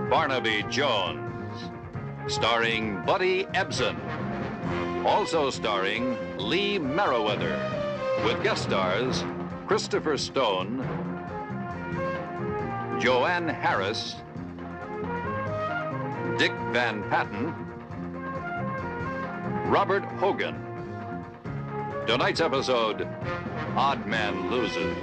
Barnaby Jones, starring Buddy Ebsen. Also starring Lee Merriweather, with guest stars Christopher Stone, Joanne Harris, Dick Van Patten, Robert Hogan. Tonight's episode, Odd Man Loses.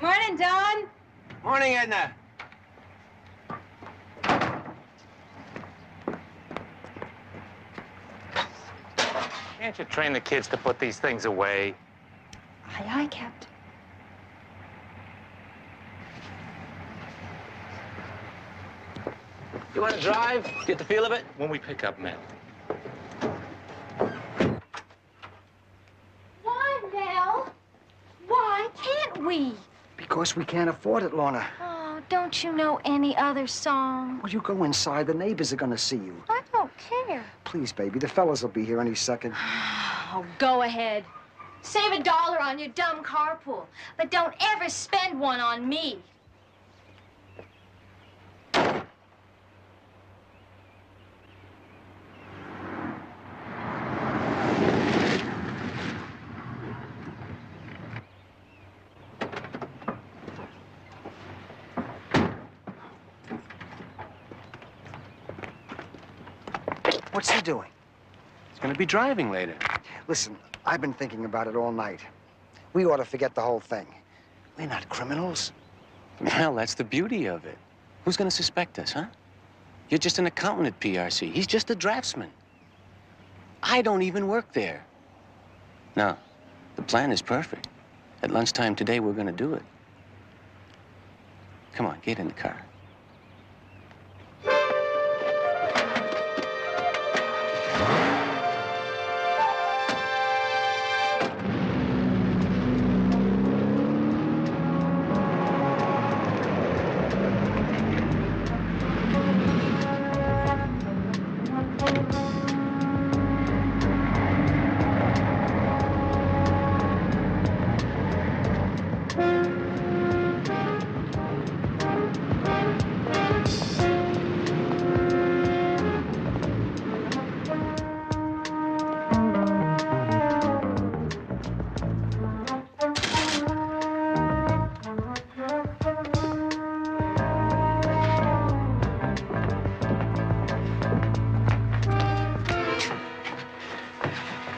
Morning, Don. Morning, Edna. Can't you train the kids to put these things away? Aye, aye, Captain. You want to drive? Get the feel of it? When we pick up men. Why, Mel? Why can't we? Because we can't afford it, Lorna. Oh, don't you know any other song? Well, you go inside. The neighbors are gonna see you. I don't care. Please, baby. The fellas will be here any second. Oh, go ahead. Save $1 on your dumb carpool, but don't ever spend one on me. What's he doing? He's gonna be driving later. Listen, I've been thinking about it all night. We ought to forget the whole thing. We're not criminals. Well, that's the beauty of it. Who's gonna suspect us, huh? You're just an accountant at PRC. He's just a draftsman. I don't even work there. No, the plan is perfect. At lunchtime today, we're gonna do it. Come on, get in the car.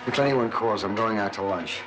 If anyone calls, I'm going out to lunch.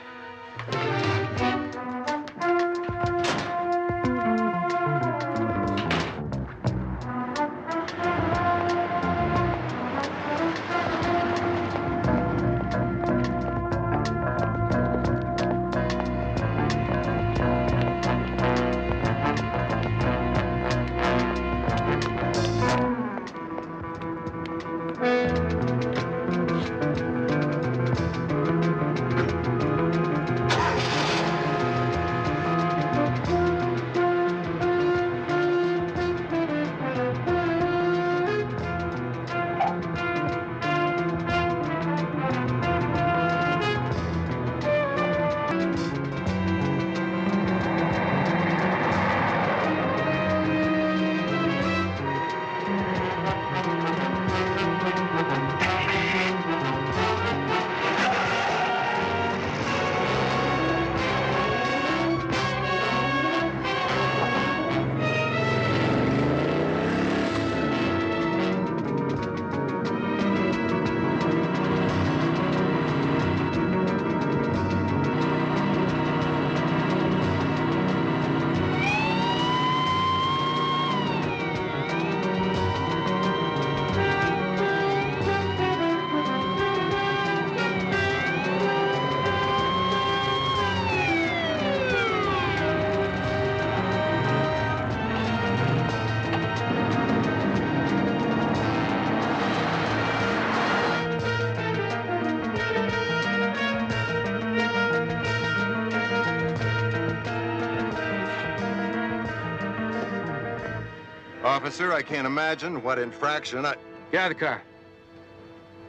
Officer, I can't imagine what infraction I... Get out of the car.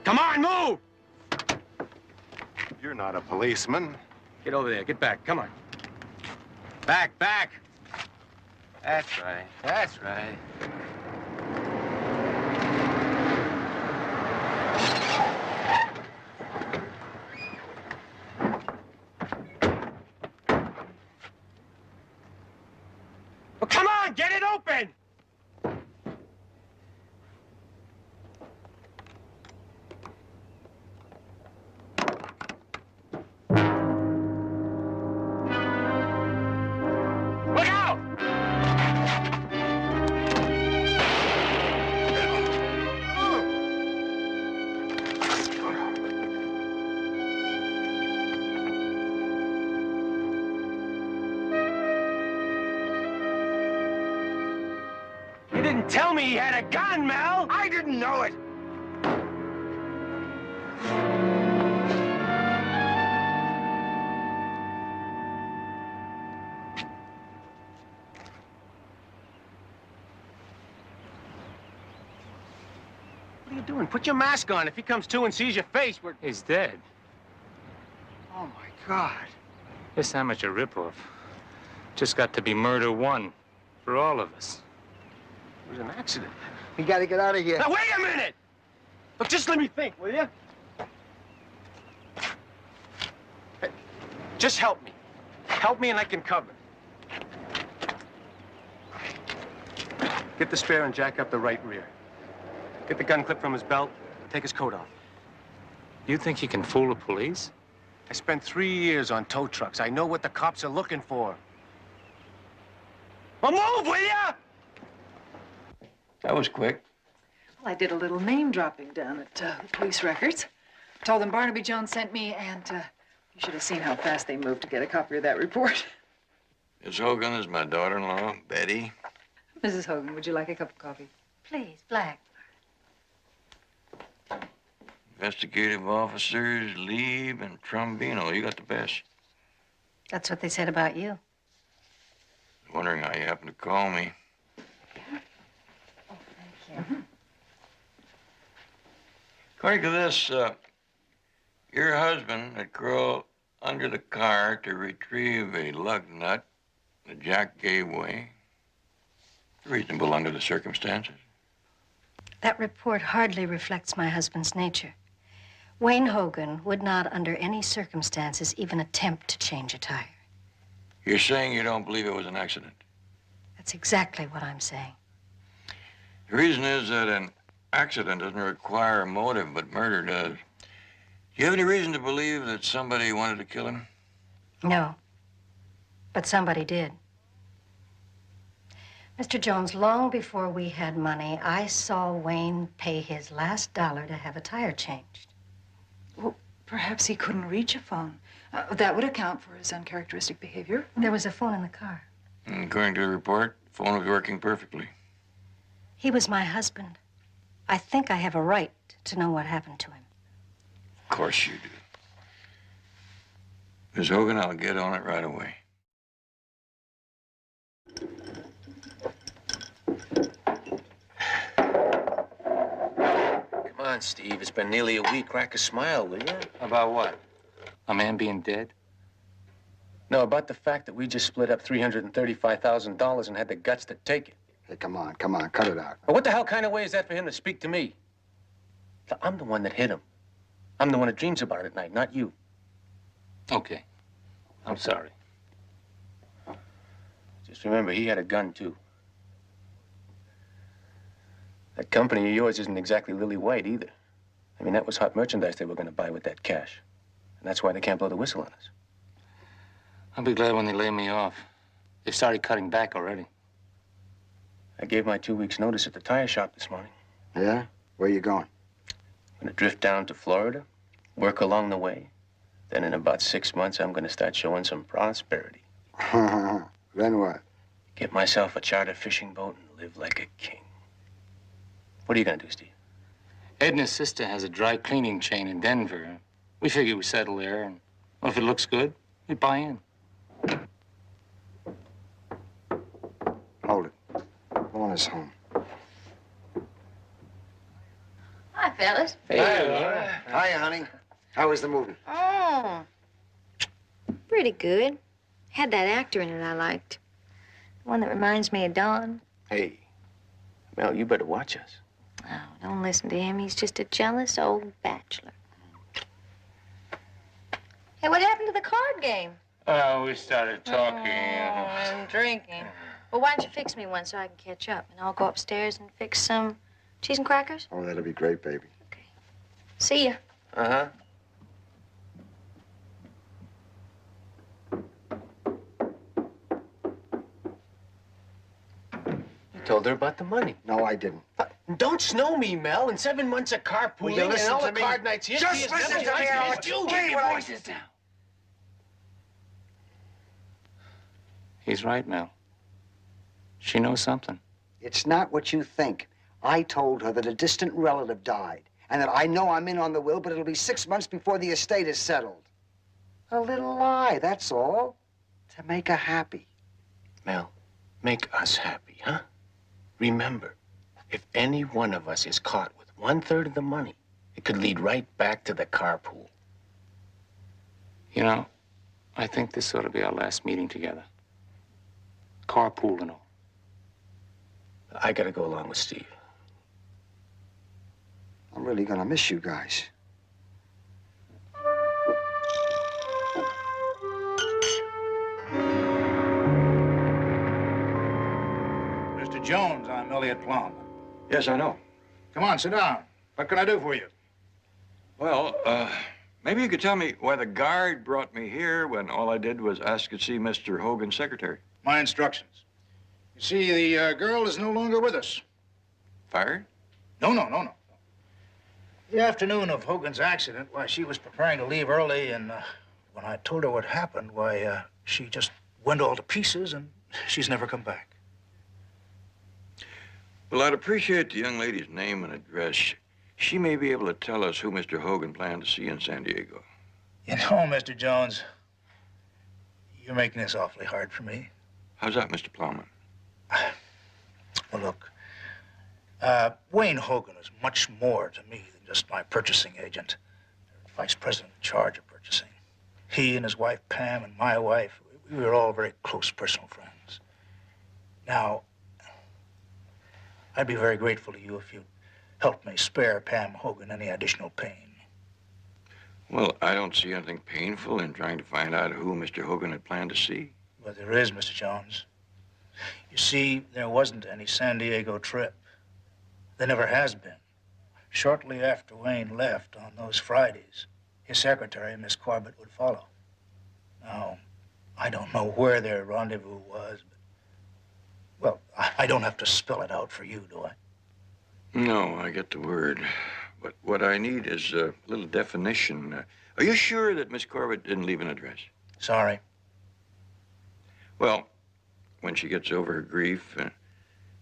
Come on, move! You're not a policeman. Get over there. Get back. Come on. Back, back. That's right. That's right. Well, come on, get it open! Look out! You didn't tell me he had a gun, Mel! I didn't know it. What are you doing? Put your mask on. If he comes to and sees your face, we're... He's dead. Oh, my God. This amateur ripoff. Just got to be murder one for all of us. It was an accident. We got to get out of here. Now, wait a minute! Look, just let me think, will you? Hey, just help me. Help me and I can cover. Get the spare and jack up the right rear. Get the gun clip from his belt. Take his coat off. You think you can fool the police? I spent 3 years on tow trucks. I know what the cops are looking for. Well, move, will ya? That was quick. Well, I did a little name dropping down at the police records. Told them Barnaby Jones sent me, and you should have seen how fast they moved to get a copy of that report. Miss Hogan is my daughter-in-law, Betty. Mrs. Hogan, would you like a cup of coffee? Please, Black. Investigative officers, Lieb and Trombino. You got the best. That's what they said about you. Wondering how you happened to call me. Oh, thank you. According to this, your husband had crawled under the car to retrieve a lug nut that Jack gave away. Reasonable under the circumstances. That report hardly reflects my husband's nature. Wayne Hogan would not, under any circumstances, even attempt to change a tire. You're saying you don't believe it was an accident? That's exactly what I'm saying. The reason is that an accident doesn't require a motive, but murder does. Do you have any reason to believe that somebody wanted to kill him? No. But somebody did. Mr. Jones, long before we had money, I saw Wayne pay his last dollar to have a tire changed. Well, perhaps he couldn't reach a phone. That would account for his uncharacteristic behavior. There was a phone in the car. According to the report, the phone was working perfectly. He was my husband. I think I have a right to know what happened to him. Of course you do. Miss Hogan, I'll get on it right away. Come on, Steve. It's been nearly a week. Crack a smile, will you? About what? A man being dead? No, about the fact that we just split up $335,000 and had the guts to take it. Hey, come on, cut it out. Well, what the hell kind of way is that for him to speak to me? I'm the one that hit him. I'm the one that dreams about it at night, not you. Okay. I'm sorry. Just remember, he had a gun, too. That company of yours isn't exactly lily white, either. I mean, that was hot merchandise they were going to buy with that cash. And that's why they can't blow the whistle on us. I'll be glad when they lay me off. They've started cutting back already. I gave my 2 weeks' notice at the tire shop this morning. Yeah? Where you going? I'm going to drift down to Florida, work along the way. Then in about 6 months, I'm going to start showing some prosperity. Then what? Get myself a charter fishing boat and live like a king. What are you going to do, Steve? Ed and his sister has a dry cleaning chain in Denver. We figure we settle there, and well, if it looks good, we buy in. Hold it. Go on us home. fellas. Hey, Hi, honey. How was the movie? Oh, pretty good. Had that actor in it I liked. The one that reminds me of Don. Hey, Mel, you better watch us. Oh, don't listen to him. He's just a jealous old bachelor. Hey, what happened to the card game? Oh, we started talking. And drinking. Well, why don't you fix me one so I can catch up? And I'll go upstairs and fix some cheese and crackers. Oh, that'll be great, baby. Okay. See ya. Uh-huh. You told her about the money. No, I didn't. Don't snow me, Mel. In 7 months of carpooling Will you listen and all to the me? card nights here. Just she has listen never to me, liked Alex. You Keep keep your your voices down. He's right, Mel. She knows something. It's not what you think. I told her that a distant relative died, and that I know I'm in on the will, but it'll be 6 months before the estate is settled. A little lie, that's all. To make her happy. Mel, make us happy, huh? Remember, if any one of us is caught with 1/3 of the money, it could lead right back to the carpool. You know, I think this ought to be our last meeting together. Carpool and all. I gotta go along with Steve. I'm really gonna miss you guys. Mr. Jones, I'm Elliot Plum. Yes, I know. Come on, sit down. What can I do for you? Well, maybe you could tell me why the guard brought me here when all I did was ask to see Mr. Hogan's secretary. My instructions. You see, the girl is no longer with us. Fired? No. The afternoon of Hogan's accident, why, she was preparing to leave early, and when I told her what happened, why, she just went all to pieces, and she's never come back. Well, I'd appreciate the young lady's name and address. She may be able to tell us who Mr. Hogan planned to see in San Diego. You know, Mr. Jones, you're making this awfully hard for me. How's that, Mr. Plowman? Well, look, Wayne Hogan is much more to me than just my purchasing agent, vice president in charge of purchasing. He and his wife, Pam, and my wife, we were all very close personal friends. Now, I'd be very grateful to you if you'd help me spare Pam Hogan any additional pain. Well, I don't see anything painful in trying to find out who Mr. Hogan had planned to see. But there is, Mr. Jones. You see, there wasn't any San Diego trip. There never has been. Shortly after Wayne left on those Fridays, his secretary, Miss Corbett, would follow. Now, I don't know where their rendezvous was, but, well, I don't have to spell it out for you, do I? No, I get the word. But what I need is a little definition. Are you sure that Miss Corbett didn't leave an address? Sorry. Well, when she gets over her grief and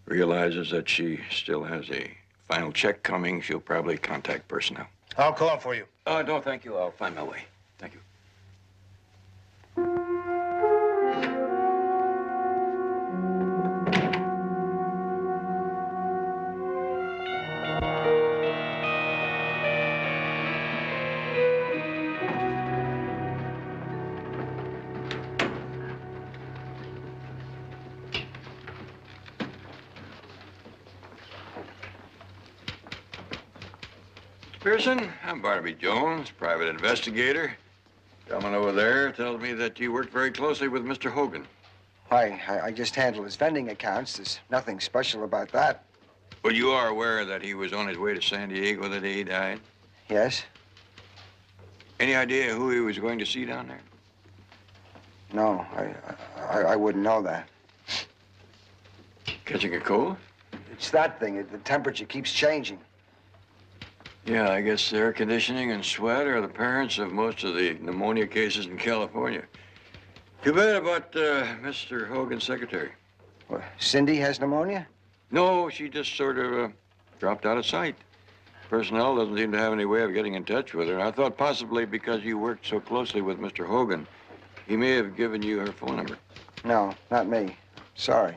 realizes that she still has a final check coming, she'll probably contact personnel. I'll call for you. No, thank you. I'll find my way. Thank you. Pearson, I'm Barnaby Jones, private investigator. Gentleman over there tells me that you worked very closely with Mr. Hogan. I just handle his vending accounts. There's nothing special about that. But you are aware that he was on his way to San Diego the day he died? Yes? Any idea who he was going to see down there? No, I wouldn't know that. Catching a cold? It's that thing. The temperature keeps changing. Yeah, I guess air conditioning and sweat are the parents of most of the pneumonia cases in California. Too bad about Mr. Hogan's secretary. What, Cindy has pneumonia? No, she just sort of dropped out of sight. Personnel doesn't seem to have any way of getting in touch with her. And I thought possibly because you worked so closely with Mr. Hogan, he may have given you her phone number. No, not me. Sorry.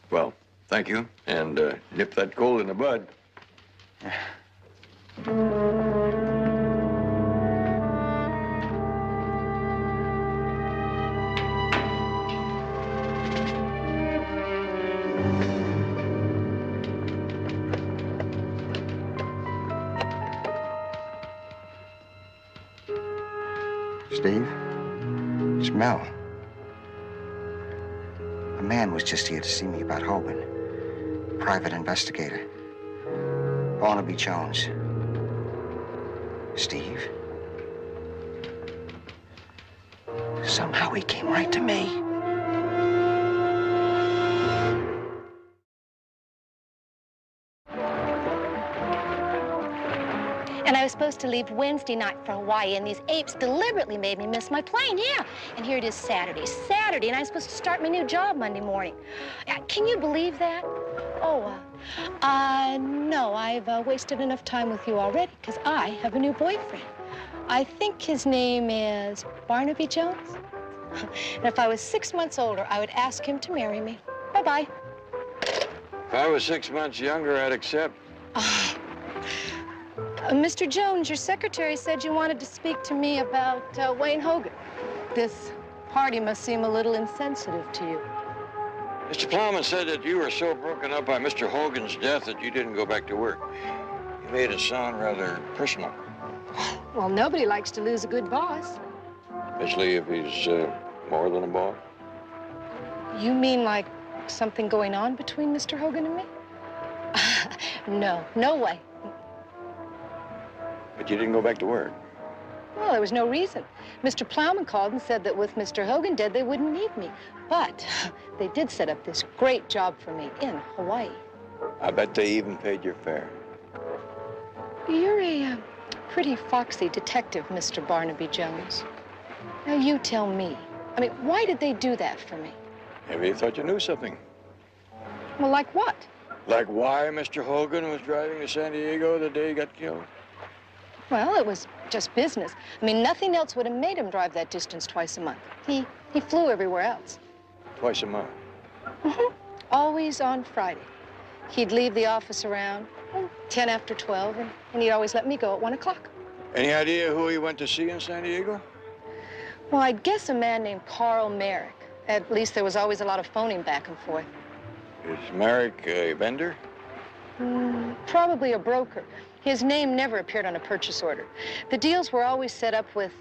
Well, thank you, and nip that cold in the bud. Steve? It's Mel. A man was just here to see me about Hogan. Private investigator. Barnaby Jones. Steve? Somehow he came right to me. And I was supposed to leave Wednesday night for Hawaii, and these apes deliberately made me miss my plane, yeah. And here it is Saturday, and I'm supposed to start my new job Monday morning. Can you believe that? Oh, no, I've wasted enough time with you already, because I have a new boyfriend. I think his name is Barnaby Jones. And if I was 6 months older, I would ask him to marry me. Bye-bye. If I was 6 months younger, I'd accept. Mr. Jones, your secretary said you wanted to speak to me about Wayne Hogan. This party must seem a little insensitive to you. Mr. Plowman said that you were so broken up by Mr. Hogan's death that you didn't go back to work. You made it sound rather personal. Well, nobody likes to lose a good boss. Especially if he's more than a boss. You mean like something going on between Mr. Hogan and me? No way. But you didn't go back to work. Well, there was no reason. Mr. Plowman called and said that with Mr. Hogan dead, they wouldn't need me. But they did set up this great job for me in Hawaii. I bet they even paid your fare. You're a pretty foxy detective, Mr. Barnaby Jones. Now, you tell me. I mean, why did they do that for me? Maybe you thought you knew something. Well, like what? Like why Mr. Hogan was driving to San Diego the day he got killed? Well, it was just business. I mean, nothing else would have made him drive that distance twice a month. He flew everywhere else. Twice a month? Mm-hmm. Always on Friday. He'd leave the office around 10 after 12, and he'd always let me go at 1 o'clock. Any idea who he went to see in San Diego? Well, I'd guess a man named Carl Merrick. At least there was always a lot of phoning back and forth. Is Merrick a vendor? Probably a broker. His name never appeared on a purchase order. The deals were always set up with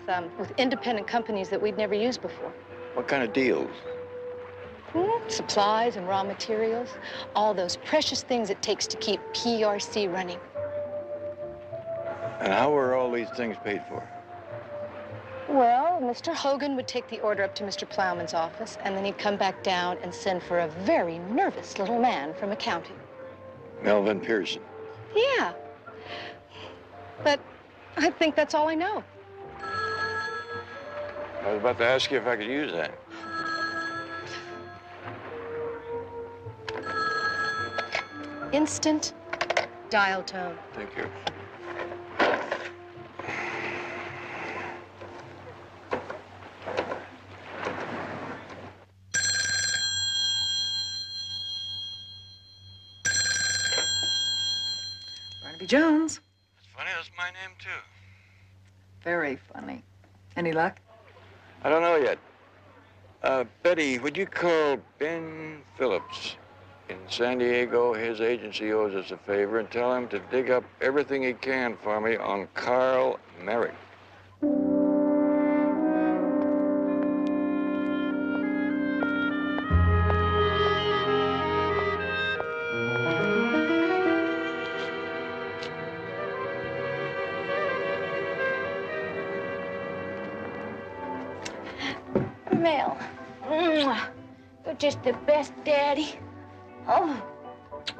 independent companies that we'd never used before. What kind of deals? Supplies and raw materials. All those precious things it takes to keep PRC running. And how were all these things paid for? Well, Mr. Hogan would take the order up to Mr. Plowman's office, and then he'd come back down and send for a very nervous little man from accounting. Melvin Pearson. Yeah. But I think that's all I know. I was about to ask you if I could use that. Instant dial tone. Thank you. Barnaby Jones. It's funny, that's my name, too. Very funny. Any luck? I don't know yet. Betty, would you call Ben Phillips in San Diego? His agency owes us a favor, and tell him to dig up everything he can for me on Carl Merrick. Mel, you're just the best daddy. Oh,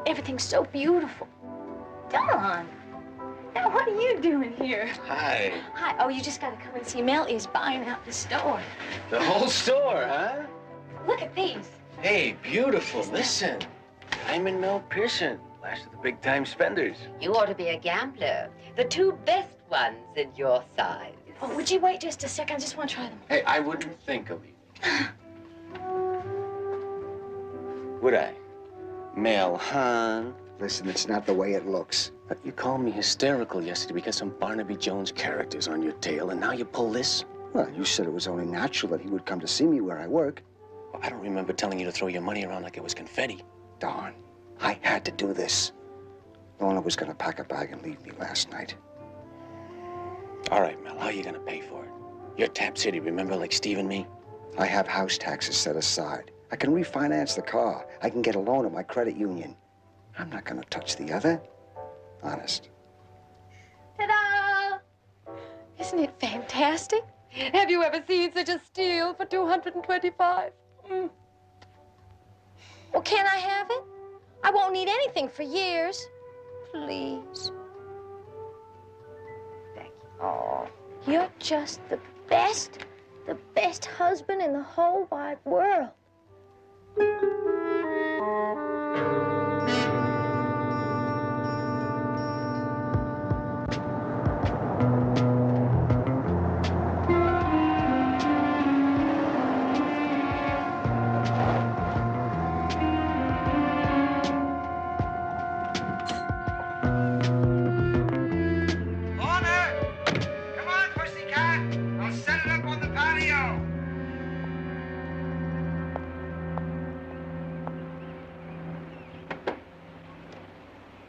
everything's so beautiful. Don, now what are you doing here? Hi. Hi. Oh, you just got to come and see. Mel is buying out the store. The whole store, huh? Look at these. Hey, beautiful. Listen. Diamond Mel Pearson, last of the big-time spenders. You ought to be a gambler. The two best ones in your size. Oh, would you wait just a second? I just want to try them. Hey, I wouldn't think of leaving. Would I? Mel, hon, Listen, it's not the way it looks. But you called me hysterical yesterday because some Barnaby Jones character's on your tail, and now you pull this? Well, you said it was only natural that he would come to see me where I work. Well, I don't remember telling you to throw your money around like it was confetti. Darn, I had to do this. Lorna was gonna pack a bag and leave me last night. All right, Mel, how are you gonna pay for it? You're Tap City, remember, like Steve and me? I have house taxes set aside. I can refinance the car. I can get a loan at my credit union. I'm not gonna touch the other. Honest. Ta-da! Isn't it fantastic? Have you ever seen such a steal for $225? Well, can I have it? I won't need anything for years. Please. Thank you. Oh, you're just the best husband in the whole wide world.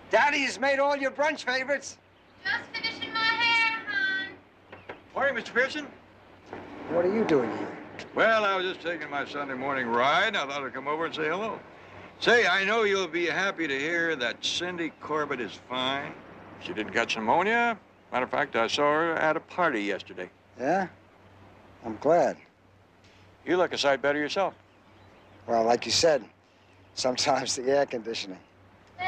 Daddy has made all your brunch favorites. Just finishing my hair, hon. Morning, Mr. Pearson. What are you doing here? Well, I was just taking my Sunday morning ride. I thought I'd come over and say hello. Say, I know you'll be happy to hear that Cindy Corbett is fine. She didn't catch pneumonia. Matter of fact, I saw her at a party yesterday. Yeah? I'm glad. You look a sight better yourself. Well, like you said, sometimes the air conditioning. Mel,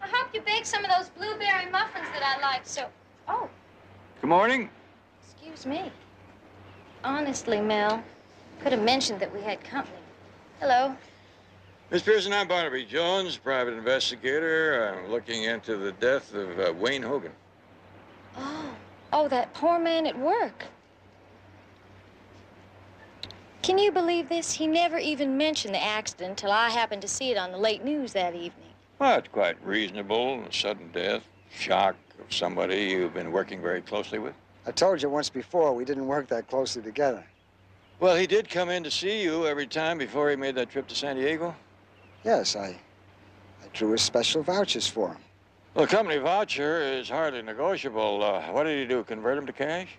I hope you baked some of those blueberry muffins that I like so... Oh, Good morning. excuse me. Honestly, Mel, could have mentioned that we had company. Hello. Miss Pearson, I'm Barnaby Jones, private investigator. I'm looking into the death of Wayne Hogan. Oh, that poor man at work. Can you believe this? He never even mentioned the accident until I happened to see it on the late news that evening. Well, it's quite reasonable. A sudden death, shock of somebody you've been working very closely with. I told you once before, we didn't work that closely together. Well, he did come in to see you every time before he made that trip to San Diego. Yes, I drew his special vouchers for him. Well, a company voucher is hardly negotiable. What did he do, convert him to cash?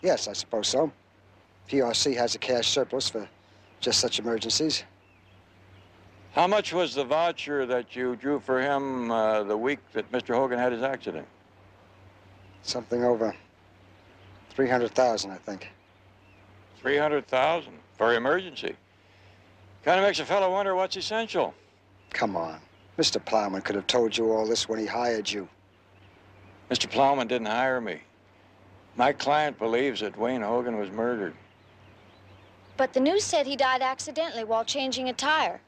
Yes, I suppose so. PRC has a cash surplus for just such emergencies. How much was the voucher that you drew for him the week that Mr. Hogan had his accident? Something over 300,000, I think. 300,000 for emergency. Kind of makes a fellow wonder what's essential. Come on. Mr. Plowman could have told you all this when he hired you. Mr. Plowman didn't hire me. My client believes that Wayne Hogan was murdered. But the news said he died accidentally while changing a tire.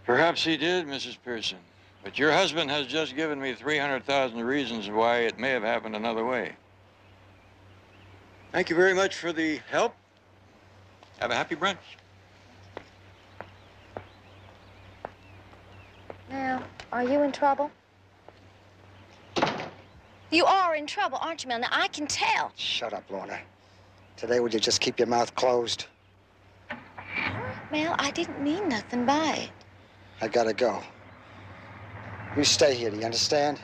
Perhaps he did, Mrs. Pearson. But your husband has just given me 300,000 reasons why it may have happened another way. Thank you very much for the help. Have a happy brunch. Now, are you in trouble? You are in trouble, aren't you, Mel? Now, I can tell. Shut up, Lorna. Today, would you just keep your mouth closed? Mel, I didn't mean nothing by it. I gotta go. You stay here, do you understand?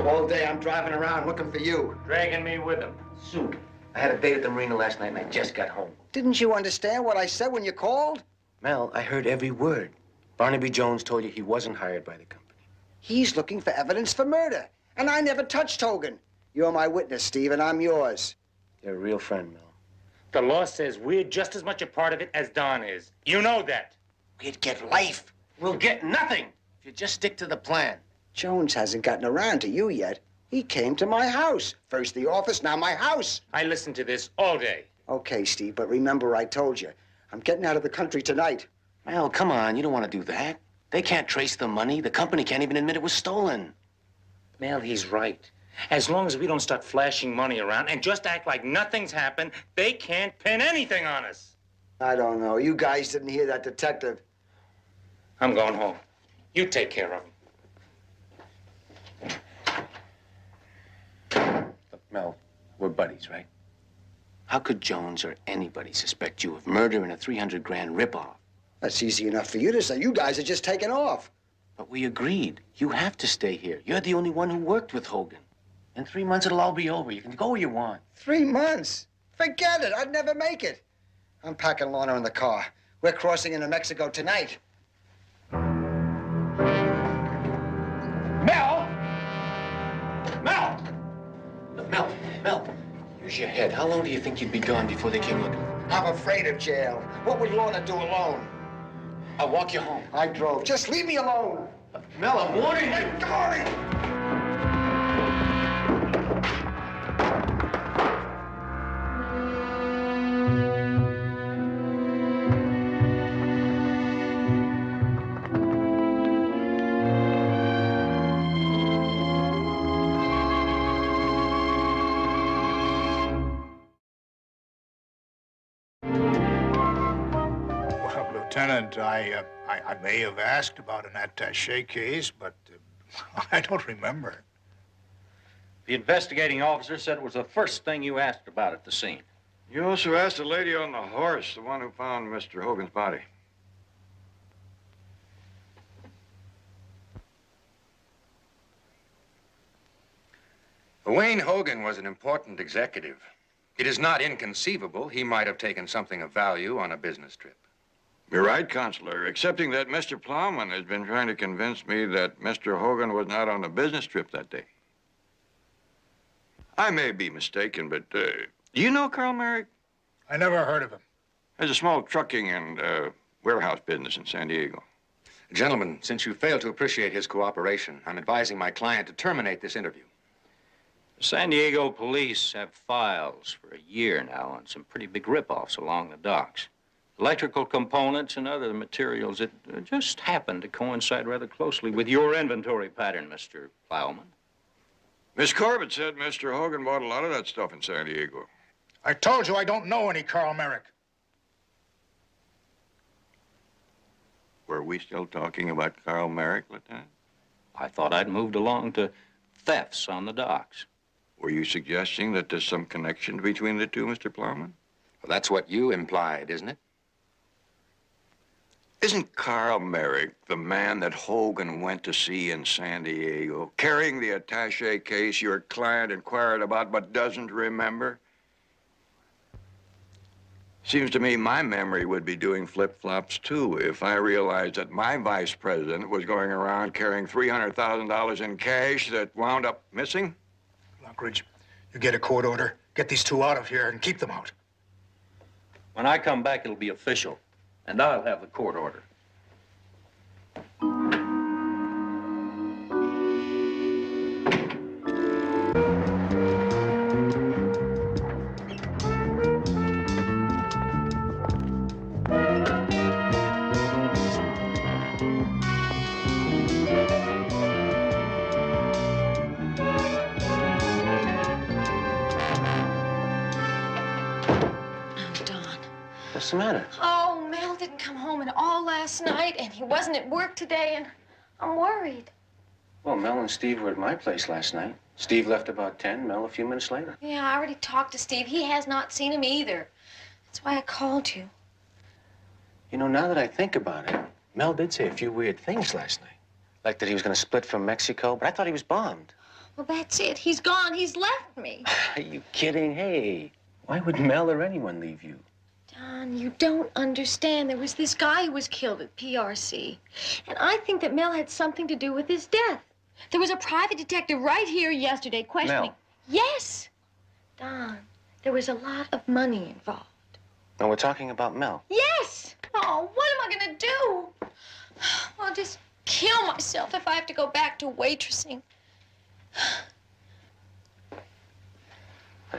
All day I'm driving around looking for you. Dragging me with him. Sue, I had a date at the marina last night and I just got home. Didn't you understand what I said when you called? Mel, I heard every word. Barnaby Jones told you he wasn't hired by the company. He's looking for evidence for murder, and I never touched Hogan. You're my witness, Steve, and I'm yours. You're a real friend, Mel. The law says we're just as much a part of it as Don is. You know that. We'd get life. We'll get nothing if you just stick to the plan. Jones hasn't gotten around to you yet. He came to my house. First the office, now my house. I listened to this all day. Okay, Steve, but remember I told you. I'm getting out of the country tonight. Mel, come on, you don't want to do that. They can't trace the money. The company can't even admit it was stolen. Mel, he's right. As long as we don't start flashing money around and just act like nothing's happened, they can't pin anything on us. I don't know. You guys didn't hear that detective. I'm going home. You take care of him. Look, Mel, we're buddies, right? How could Jones or anybody suspect you of murder and a 300 grand ripoff? That's easy enough for you to say. You guys are just taking off. But we agreed. You have to stay here. You're the only one who worked with Hogan. In 3 months, it'll all be over. You can go where you want. 3 months? Forget it. I'd never make it. I'm packing Lorna in the car. We're crossing into Mexico tonight. Mel! Mel! Mel, use your head. How long do you think you'd be gone before they came looking? I'm afraid of jail. What would Lorna do alone? I'll walk you home. I drove. Just leave me alone. Mel, I'm warning you. Darling! Lieutenant, I may have asked about an attaché case, but I don't remember. The investigating officer said it was the first thing you asked about at the scene. You also asked the lady on the horse, the one who found Mr. Hogan's body. Wayne Hogan was an important executive. It is not inconceivable he might have taken something of value on a business trip. You're right, Counselor, excepting that Mr. Plowman has been trying to convince me that Mr. Hogan was not on a business trip that day. I may be mistaken, but do you know Carl Merrick? I never heard of him. There's a small trucking and warehouse business in San Diego. Gentlemen, since you failed to appreciate his cooperation, I'm advising my client to terminate this interview. The San Diego police have files for a year now on some pretty big rip-offs along the docks. Electrical components and other materials that just happen to coincide rather closely with your inventory pattern, Mr. Plowman. Miss Corbett said Mr. Hogan bought a lot of that stuff in San Diego. I told you I don't know any Carl Merrick. Were we still talking about Carl Merrick, Lieutenant? I thought I'd moved along to thefts on the docks. Were you suggesting that there's some connection between the two, Mr. Plowman? Well, that's what you implied, isn't it? Isn't Carl Merrick the man that Hogan went to see in San Diego, carrying the attaché case your client inquired about but doesn't remember? Seems to me my memory would be doing flip-flops, too, if I realized that my vice president was going around carrying $300,000 in cash that wound up missing. Lockridge, you get a court order, get these two out of here, and keep them out. When I come back, it'll be official, and I'll have the court order. What's the matter? Oh, Mel didn't come home at all last night, and he wasn't at work today, and I'm worried. Well, Mel and Steve were at my place last night. Steve left about 10, Mel a few minutes later. Yeah, I already talked to Steve. He has not seen him either. That's why I called you. You know, now that I think about it, Mel did say a few weird things last night. Like that he was going to split from Mexico, but I thought he was bombed. Well, that's it. He's gone. He's left me. Are you kidding? Hey, why would Mel or anyone leave you? Don, you don't understand. There was this guy who was killed at PRC. And I think that Mel had something to do with his death. There was a private detective right here yesterday questioning... Mel. Yes. Don, there was a lot of money involved. No, we're talking about Mel. Yes! Oh, what am I gonna do? I'll just kill myself if I have to go back to waitressing.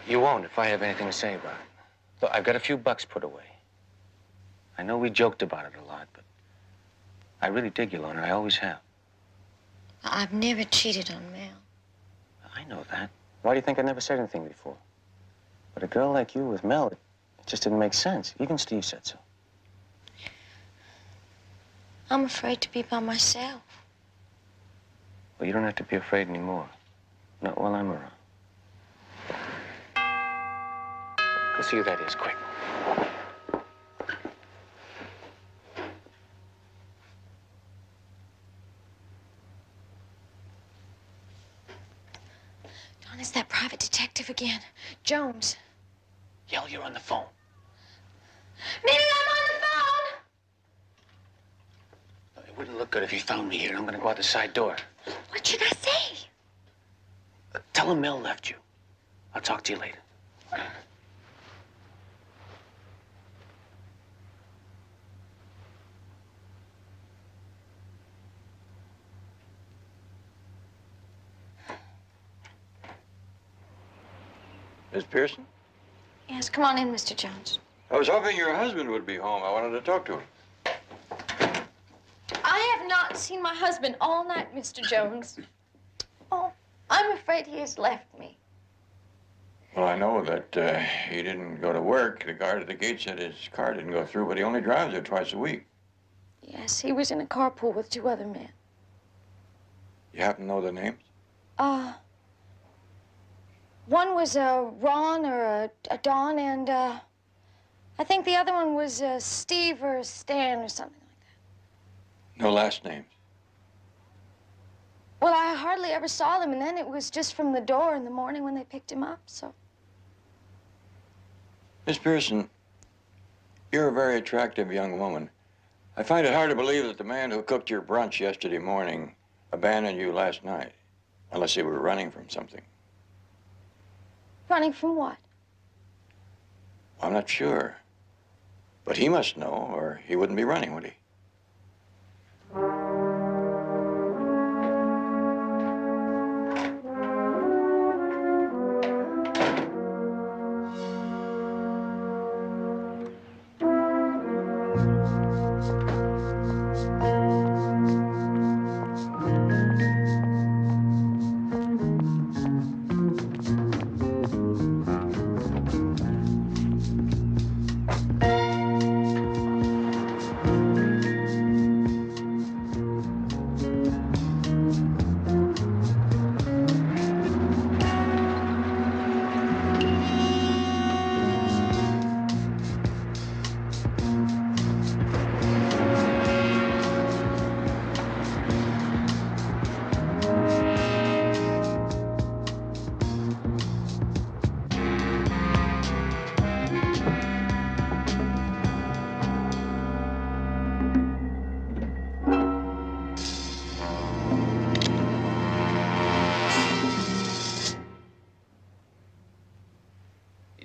You won't if I have anything to say about it. Look, I've got a few bucks put away. I know we joked about it a lot, but I really dig you, Lorna. I always have. I've never cheated on Mel. I know that. Why do you think I never said anything before? But a girl like you with Mel, it just didn't make sense. Even Steve said so. I'm afraid to be by myself. Well, you don't have to be afraid anymore. Not while I'm around. Go see who that is, quick. Don, it's that private detective again. Jones. Yell, you're on the phone. Maybe I'm on the phone! It wouldn't look good if he found me here. I'm gonna go out the side door. What should I say? Tell him Mel left you. I'll talk to you later. Miss Pearson? Yes, come on in, Mr. Jones. I was hoping your husband would be home. I wanted to talk to him. I have not seen my husband all night, Mr. Jones. Oh, I'm afraid he has left me. Well, I know that he didn't go to work. The guard at the gate said his car didn't go through, but he only drives there twice a week. Yes, he was in a carpool with 2 other men. You happen to know their names? One was a Ron or a Don, and I think the other one was Steve or Stan or something like that. No last names. Well, I hardly ever saw them, and then it was just from the door in the morning when they picked him up, so. Miss Pearson, you're a very attractive young woman. I find it hard to believe that the man who cooked your brunch yesterday morning abandoned you last night, unless he were running from something. Running from what? I'm not sure. But he must know, or he wouldn't be running, would he?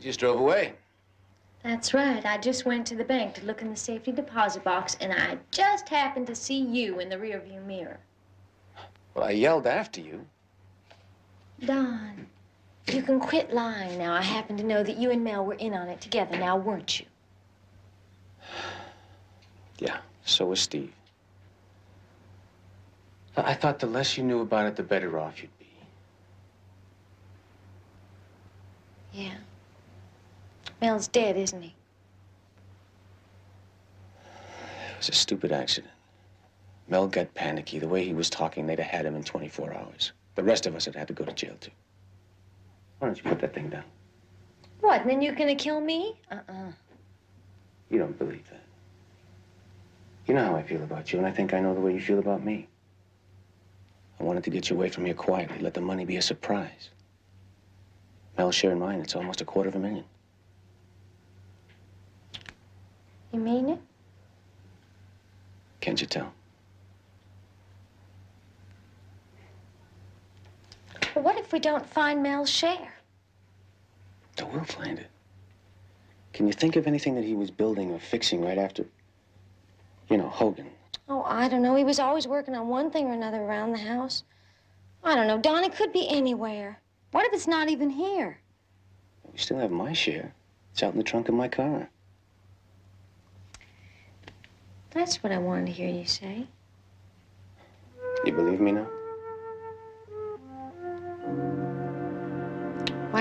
Just drove away. That's right. I just went to the bank to look in the safety deposit box, and I just happened to see you in the rearview mirror. Well, I yelled after you. Don, you can quit lying now. I happen to know that you and Mel were in on it together now, weren't you? Yeah, so was Steve. I thought the less you knew about it, the better off you'd be. Yeah. Mel's dead, isn't he? It was a stupid accident. Mel got panicky. The way he was talking, they'd have had him in 24 hours. The rest of us had had to go to jail, too. Why don't you put that thing down? What, and then you're gonna kill me? You don't believe that. You know how I feel about you, and I think I know the way you feel about me. I wanted to get you away from here quietly, let the money be a surprise. Mel's share in mine, it's almost $250,000. You mean it? Can't you tell? Well, what if we don't find Mel's share? Oh, we'll find it. Can you think of anything that he was building or fixing right after, you know, Hogan? Oh, I don't know. He was always working on one thing or another around the house. I don't know, Don, it could be anywhere. What if it's not even here? We still have my share. It's out in the trunk of my car. That's what I wanted to hear you say. You believe me now?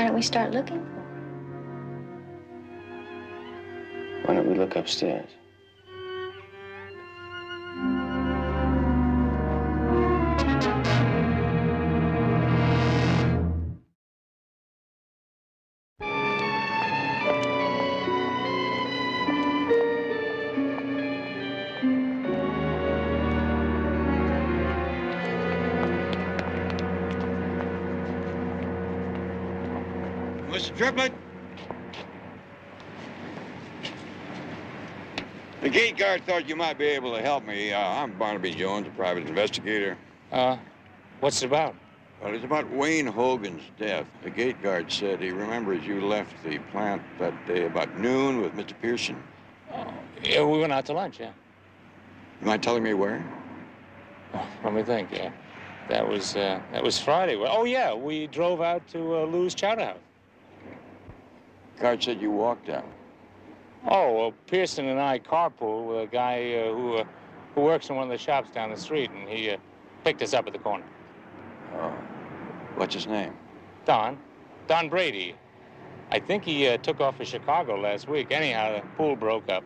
Why don't we start looking? Why don't we look upstairs? Mr. Triplett? The gate guard thought you might be able to help me. I'm Barnaby Jones, a private investigator. What's it about? Well, it's about Wayne Hogan's death. The gate guard said he remembers you left the plant that day about noon with Mr. Pearson. Yeah, we went out to lunch, yeah. You mind telling me where? Let me think, yeah. That was Friday. Oh, yeah, we drove out to Lou's Chowder House. Guard said you walked out. Oh, well, Pearson and I carpool with a guy who works in one of the shops down the street, and he picked us up at the corner. Oh. What's his name? Don Brady. I think he took off for Chicago last week. Anyhow, the pool broke up.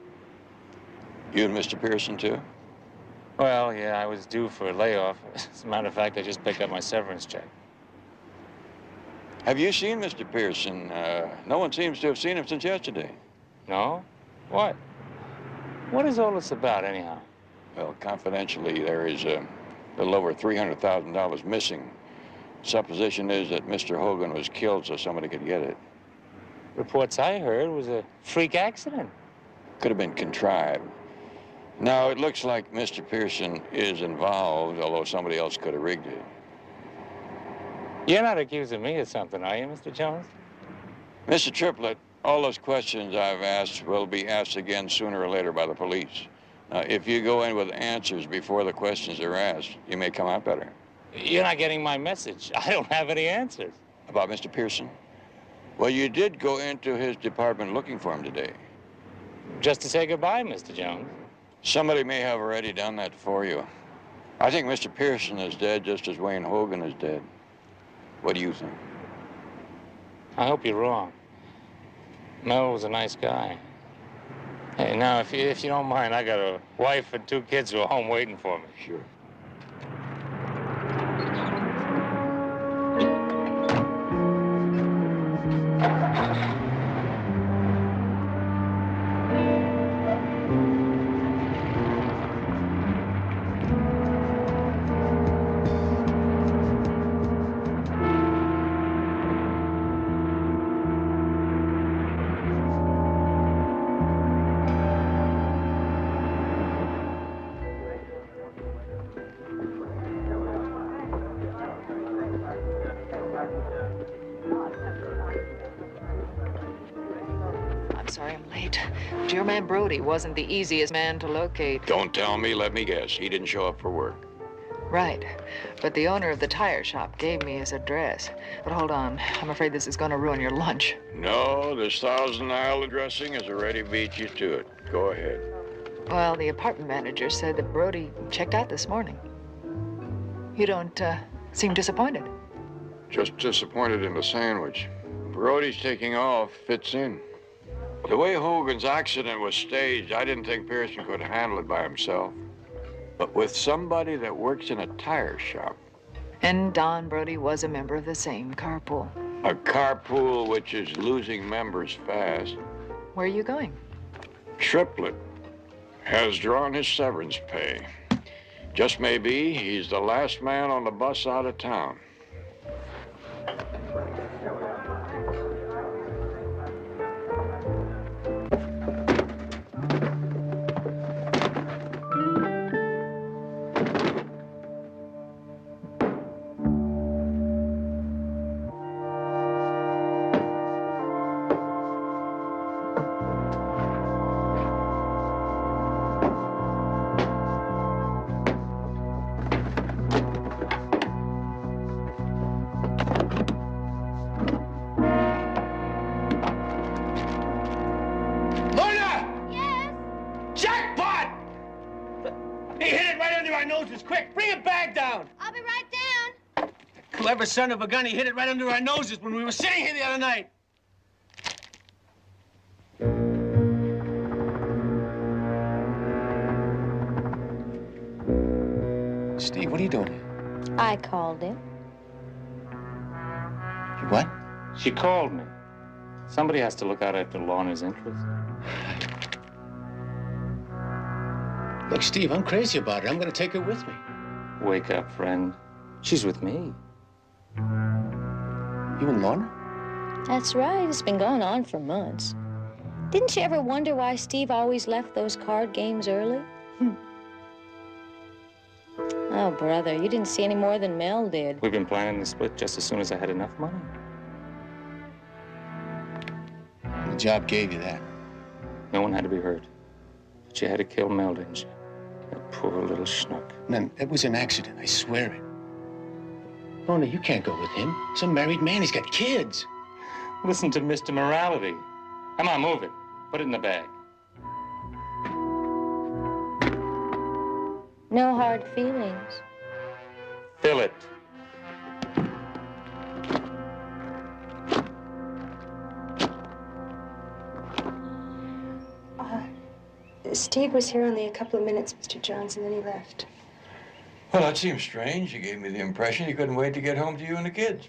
You and Mr. Pearson, too? Well, yeah, I was due for a layoff. As a matter of fact, I just picked up my severance check. Have you seen Mr. Pearson? No one seems to have seen him since yesterday. No? What? What is all this about, anyhow? Well, confidentially, there is a little over $300,000 missing. Supposition is that Mr. Hogan was killed so somebody could get it. Reports I heard was a freak accident. Could have been contrived. Now, it looks like Mr. Pearson is involved, although somebody else could have rigged it. You're not accusing me of something, are you, Mr. Jones? Mr. Triplett, all those questions I've asked will be asked again sooner or later by the police. Now, if you go in with answers before the questions are asked, you may come out better. You're not getting my message. I don't have any answers. About Mr. Pearson? Well, you did go into his department looking for him today. Just to say goodbye, Mr. Jones. Somebody may have already done that for you. I think Mr. Pearson is dead just as Wayne Hogan is dead. What do you think? I hope you're wrong. Mel was a nice guy. Hey, now, if you don't mind, I got a wife and 2 kids who are home waiting for me. Sure. I'm sorry I'm late. But your man Brody wasn't the easiest man to locate. Don't tell me, let me guess. He didn't show up for work. Right. But the owner of the tire shop gave me his address. But hold on. I'm afraid this is going to ruin your lunch. No, this Thousand Island dressing has already beat you to it. Go ahead. Well, the apartment manager said that Brody checked out this morning. You don't seem disappointed. Just disappointed in the sandwich. Brody's taking off fits in. The way Hogan's accident was staged, I didn't think Pearson could handle it by himself. But with somebody that works in a tire shop. And Don Brody was a member of the same carpool. A carpool which is losing members fast. Where are you going? Triplett has drawn his severance pay. Just maybe he's the last man on the bus out of town. Clever son of a gun, he hit it right under our noses when we were sitting here the other night. Steve, what are you doing here? I called him. You what? She called me. Somebody has to look out after Lorna's interests. Look, Steve, I'm crazy about her. I'm going to take her with me. Wake up, friend. She's with me. You and Lorna? That's right. It's been going on for months. Didn't you ever wonder why Steve always left those card games early? Oh, brother, you didn't see any more than Mel did. We've been planning the split just as soon as I had enough money. The job gave you that. No one had to be hurt. But you had to kill Mel, didn't you? That poor little schnook. Man, it was an accident, I swear it. Lorna, you can't go with him. He's a married man. He's got kids. Listen to Mr. Morality. Come on, move it. Put it in the bag. No hard feelings. Fill it. Steve was here only a couple of minutes, Mr. Jones, and then he left. Well, that seems strange. You gave me the impression you couldn't wait to get home to you and the kids.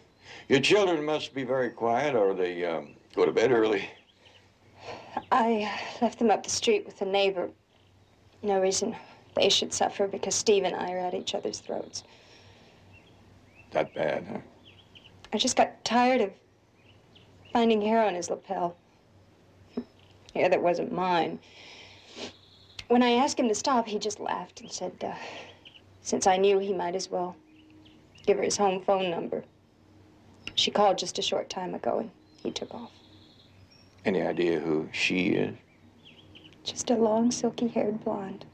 Your children must be very quiet, or they go to bed early. I left them up the street with a neighbor. No reason they should suffer because Steve and I are at each other's throats. That bad, huh? I just got tired of finding hair on his lapel. Hair that wasn't mine. When I asked him to stop, he just laughed and said, since I knew, he might as well give her his home phone number. She called just a short time ago, and he took off. Any idea who she is? Just a long, silky-haired blonde.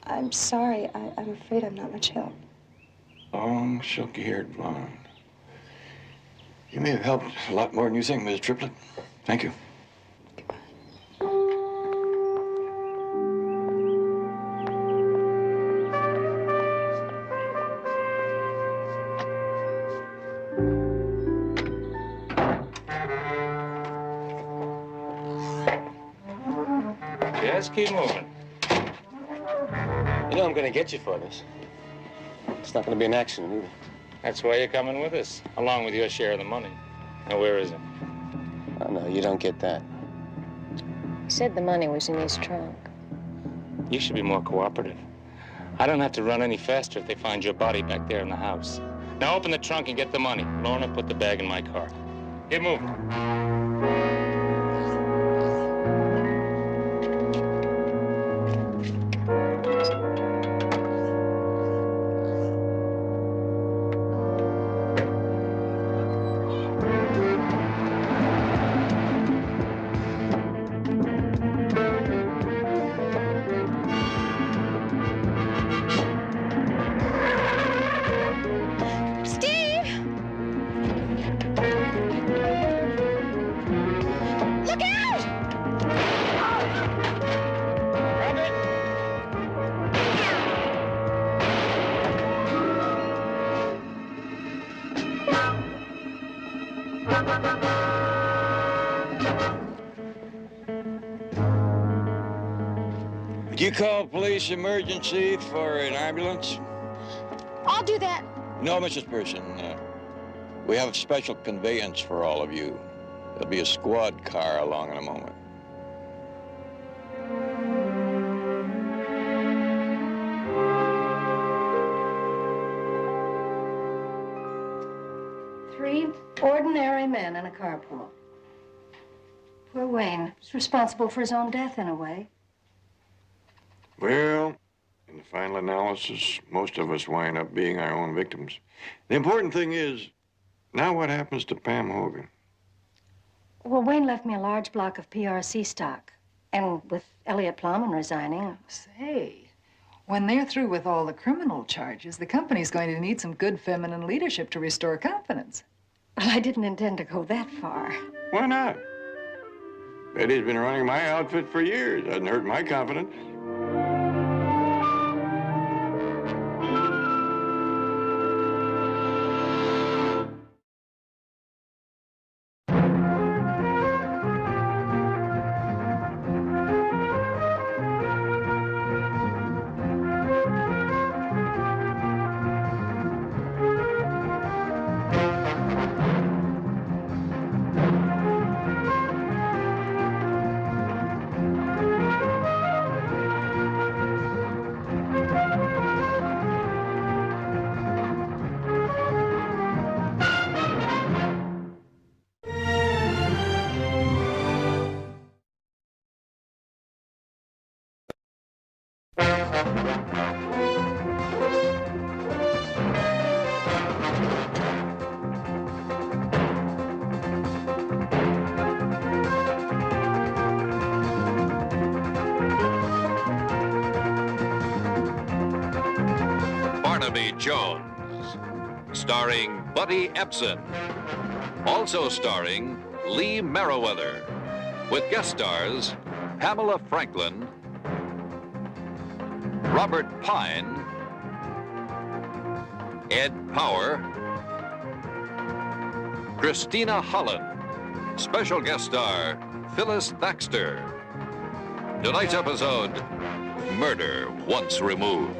I'm sorry. I'm afraid I'm not much help. Long, silky-haired blonde. You may have helped a lot more than you think, Ms. Triplett. Thank you. Just keep moving. You know I'm going to get you for this. It's not going to be an accident either. That's why you're coming with us, along with your share of the money. Now, where is it? Oh, no, you don't get that. He said the money was in his trunk. You should be more cooperative. I don't have to run any faster if they find your body back there in the house. Now open the trunk and get the money. Lorna, put the bag in my car. Get moving. Would you call police emergency for an ambulance? I'll do that. No, Mrs. Person. We have a special conveyance for all of you. There'll be a squad car along in a moment. Three ordinary men in a carpool. Poor Wayne was responsible for his own death in a way. Well, in the final analysis, most of us wind up being our own victims. The important thing is, now what happens to Pam Hogan? Well, Wayne left me a large block of PRC stock. And with Elliot Plowman resigning... Say, when they're through with all the criminal charges, the company's going to need some good feminine leadership to restore confidence. Well, I didn't intend to go that far. Why not? Betty's been running my outfit for years. Hasn't hurt my confidence. Barnaby Jones, starring Buddy Ebsen. Also starring Lee Merriweather, with guest stars Pamela Franklin, Robert Pine, Ed Power, Christina Holland, special guest star Phyllis Thaxter. Tonight's episode, Murder Once Removed.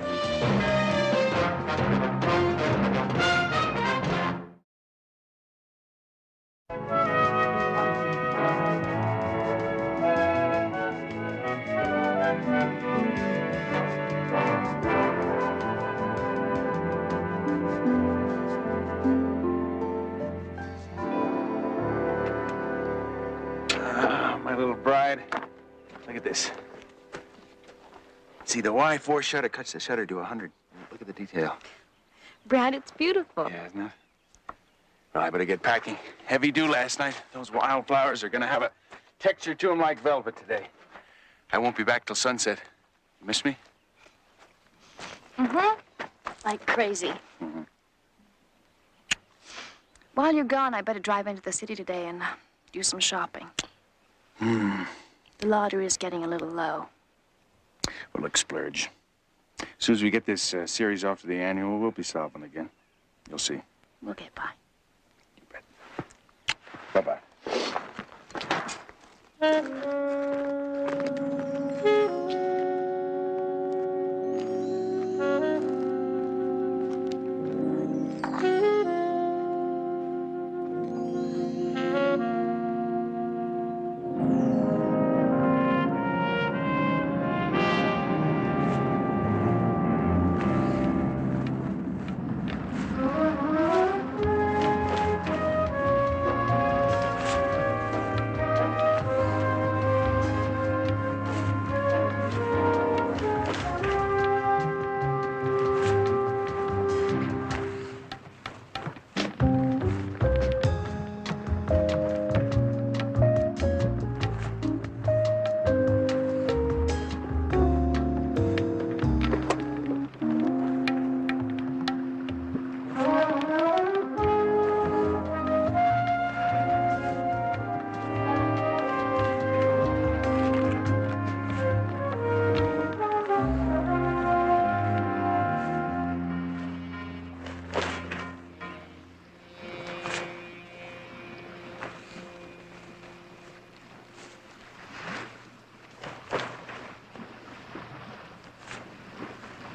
My little bride. Look at this. See, the Y4 shutter cuts the shutter to 100. Look at the detail. Brad, it's beautiful. Yeah, isn't it? Well, I better get packing. Heavy dew last night. Those wildflowers are gonna have a texture to them like velvet today. I won't be back till sunset. You miss me? Mm-hmm. Like crazy. Mm-hmm. While you're gone, I better drive into the city today and do some shopping. The lottery is getting a little low. Well, look, splurge. As soon as we get this series off to the annual, we'll be solving again. You'll see. We'll get by. You bet. Bye-bye.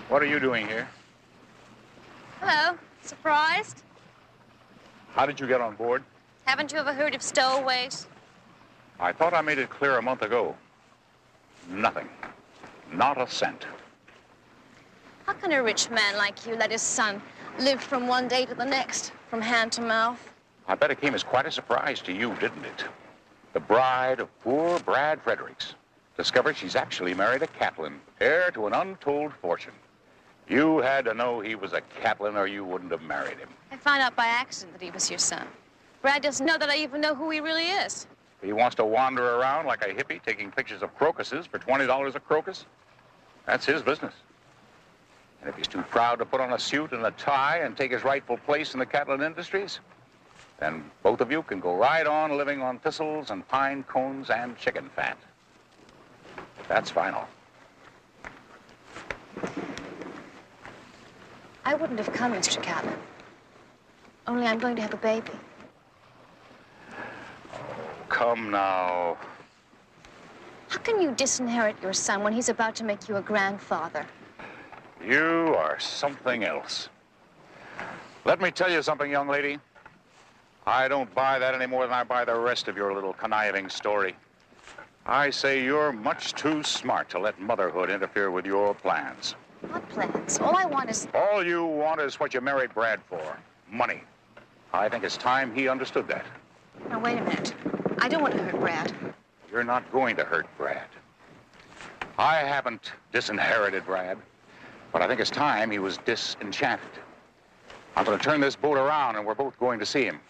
What are you doing here? Hello. Surprised? How did you get on board? Haven't you ever heard of stowaways? I thought I made it clear a month ago. Nothing. Not a cent. How can a rich man like you let his son live from one day to the next, from hand to mouth? I bet it came as quite a surprise to you, didn't it? The bride of poor Brad Fredericks discovered she's actually married a Catlin, heir to an untold fortune. You had to know he was a Catlin or you wouldn't have married him. I found out by accident that he was your son. Brad doesn't know that I even know who he really is. He wants to wander around like a hippie taking pictures of crocuses for $20 a crocus. That's his business. And if he's too proud to put on a suit and a tie and take his rightful place in the Catlin Industries, then both of you can go right on living on thistles and pine cones and chicken fat. That's final. I wouldn't have come, Mr. Catlin. Only I'm going to have a baby. Come now. How can you disinherit your son when he's about to make you a grandfather? You are something else. Let me tell you something, young lady. I don't buy that any more than I buy the rest of your little conniving story. I say you're much too smart to let motherhood interfere with your plans. What plans? All I want is... All you want is what you married Brad for. Money. I think it's time he understood that. Now, wait a minute. I don't want to hurt Brad. You're not going to hurt Brad. I haven't disinherited Brad. But I think it's time he was disenchanted. I'm going to turn this boat around, and we're both going to see him.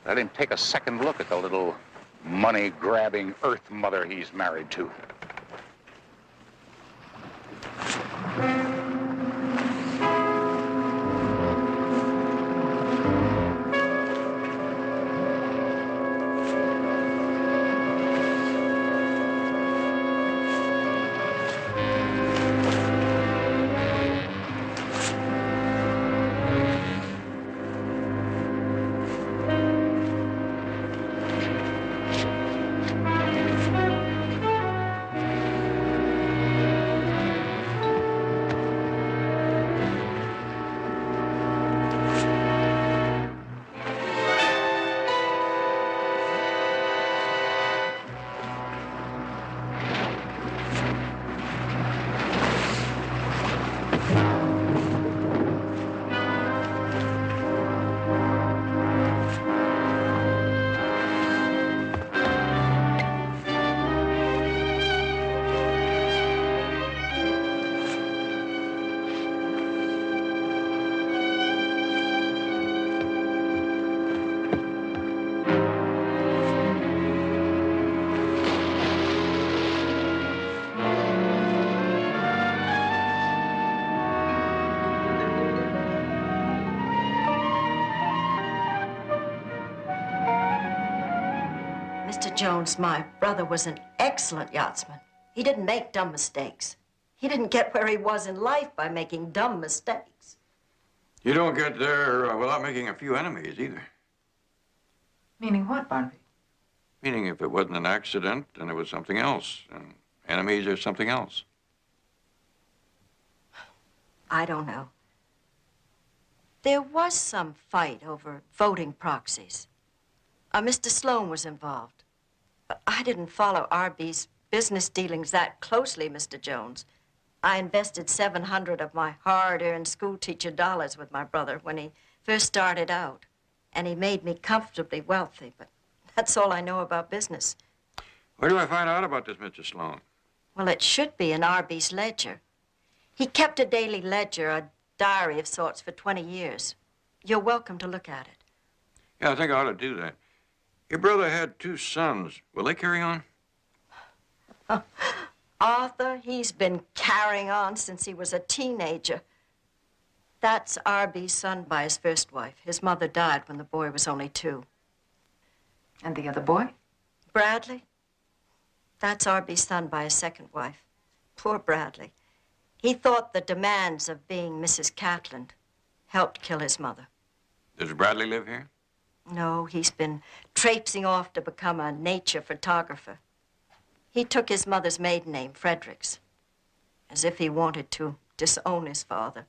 Let him take a second look at the little money-grabbing earth mother he's married to. Mr. Jones, my brother was an excellent yachtsman. He didn't make dumb mistakes. He didn't get where he was in life by making dumb mistakes. You don't get there without making a few enemies either. Meaning what, Barnaby? Meaning if it wasn't an accident, then it was something else. And enemies are something else. I don't know. There was some fight over voting proxies. Mr. Sloan was involved. But I didn't follow R.B.'s business dealings that closely, Mr. Jones. I invested $700 of my hard-earned schoolteacher dollars with my brother when he first started out. And he made me comfortably wealthy, but that's all I know about business. Where do I find out about this, Mr. Sloan? Well, it should be in R.B.'s ledger. He kept a daily ledger, a diary of sorts, for 20 years. You're welcome to look at it. Yeah, I think I ought to do that. Your brother had 2 sons. Will they carry on? Arthur, he's been carrying on since he was a teenager. That's R.B.'s son by his first wife. His mother died when the boy was only 2. And the other boy? Bradley? That's R.B.'s son by his second wife. Poor Bradley. He thought the demands of being Mrs. Catland helped kill his mother. Does Bradley live here? No, he's been traipsing off to become a nature photographer. He took his mother's maiden name, Fredericks, as if he wanted to disown his father.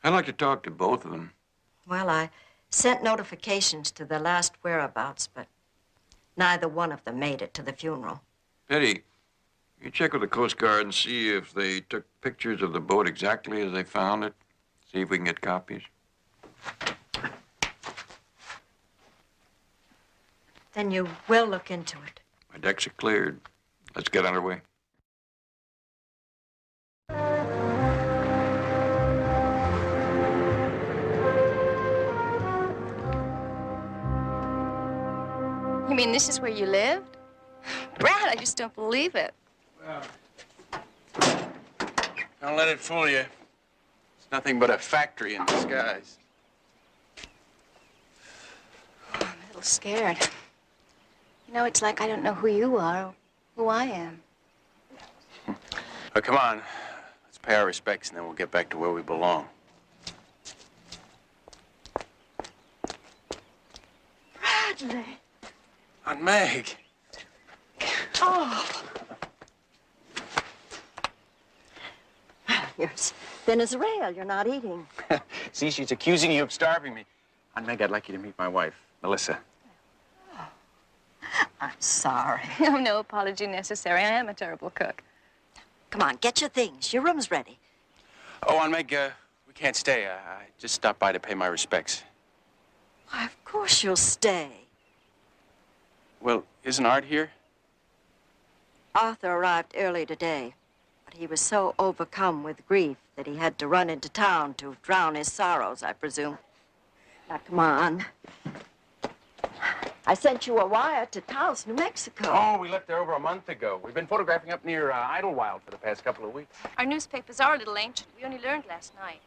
I'd like to talk to both of them. Well, I sent notifications to their last whereabouts, but neither one of them made it to the funeral. Eddie, you check with the Coast Guard and see if they took pictures of the boat exactly as they found it. See if we can get copies. Then you will look into it. My decks are cleared. Let's get underway. You mean this is where you lived? Brad, I just don't believe it. Well, don't let it fool you. It's nothing but a factory in disguise. I'm a little scared. You know, it's like I don't know who you are or who I am. Oh, come on. Let's pay our respects, and then we'll get back to where we belong. Bradley. Aunt Meg. Oh. You're as thin as a rail. You're not eating. See, she's accusing you of starving me. Aunt Meg, I'd like you to meet my wife, Melissa. I'm sorry. Oh, no apology necessary. I am a terrible cook. Come on, get your things. Your room's ready. Oh, Aunt Meg, we can't stay. I just stopped by to pay my respects. Why, of course you'll stay. Well, isn't Art here? Arthur arrived early today. But he was so overcome with grief that he had to run into town to drown his sorrows, I presume. Now, come on. I sent you a wire to Taos, New Mexico. Oh, we left there over a month ago. We've been photographing up near Idlewild for the past couple of weeks. Our newspapers are a little ancient. We only learned last night.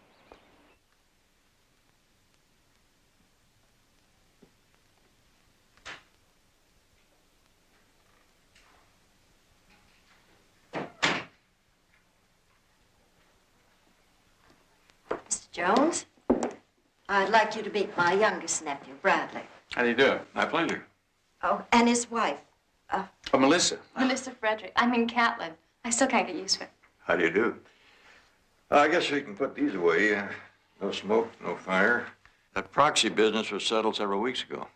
Mr. Jones, I'd like you to meet my youngest nephew, Bradley. How do you do? My pleasure. Oh, and his wife. Oh, Melissa. Melissa Frederick. I mean Catlin. I still can't get used to it. How do you do? I guess we can put these away. No smoke, no fire. That proxy business was settled several weeks ago.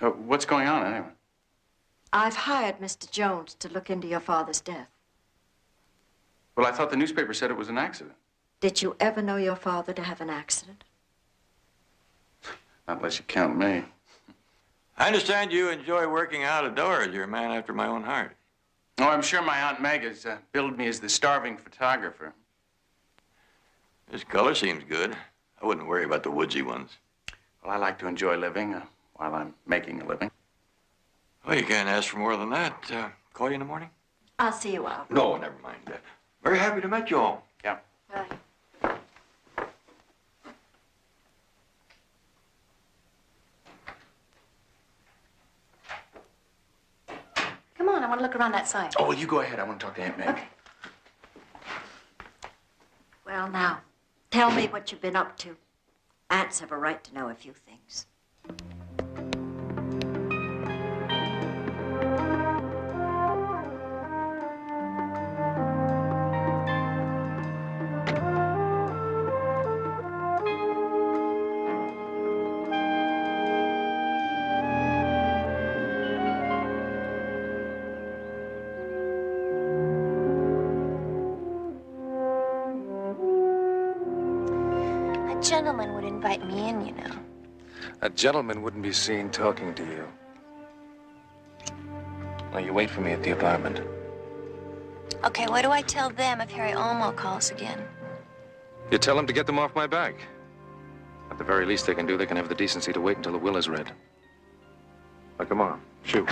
What's going on, anyway? I've hired Mr. Jones to look into your father's death. Well, I thought the newspaper said it was an accident. Did you ever know your father to have an accident? Not unless you count me. I understand you enjoy working out of doors. You're a man after my own heart. Oh, I'm sure my Aunt Meg has billed me as the starving photographer. This color seems good. I wouldn't worry about the woodsy ones. Well, I like to enjoy living while I'm making a living. Well, you can't ask for more than that. Call you in the morning? I'll see you out. No, never mind. Very happy to meet you all. Yeah. Bye. Come on, I want to look around that side. Oh, well, you go ahead. I want to talk to Aunt Meg. Okay. Well, now, tell me what you've been up to. Aunts have a right to know a few things. A gentleman would invite me in, you know. A gentleman wouldn't be seen talking to you. Well, you wait for me at the apartment. Okay, what do I tell them if Harry Olmo calls again? You tell them to get them off my back. At the very least they can do, they can have the decency to wait until the will is read. Now, come on, shoot.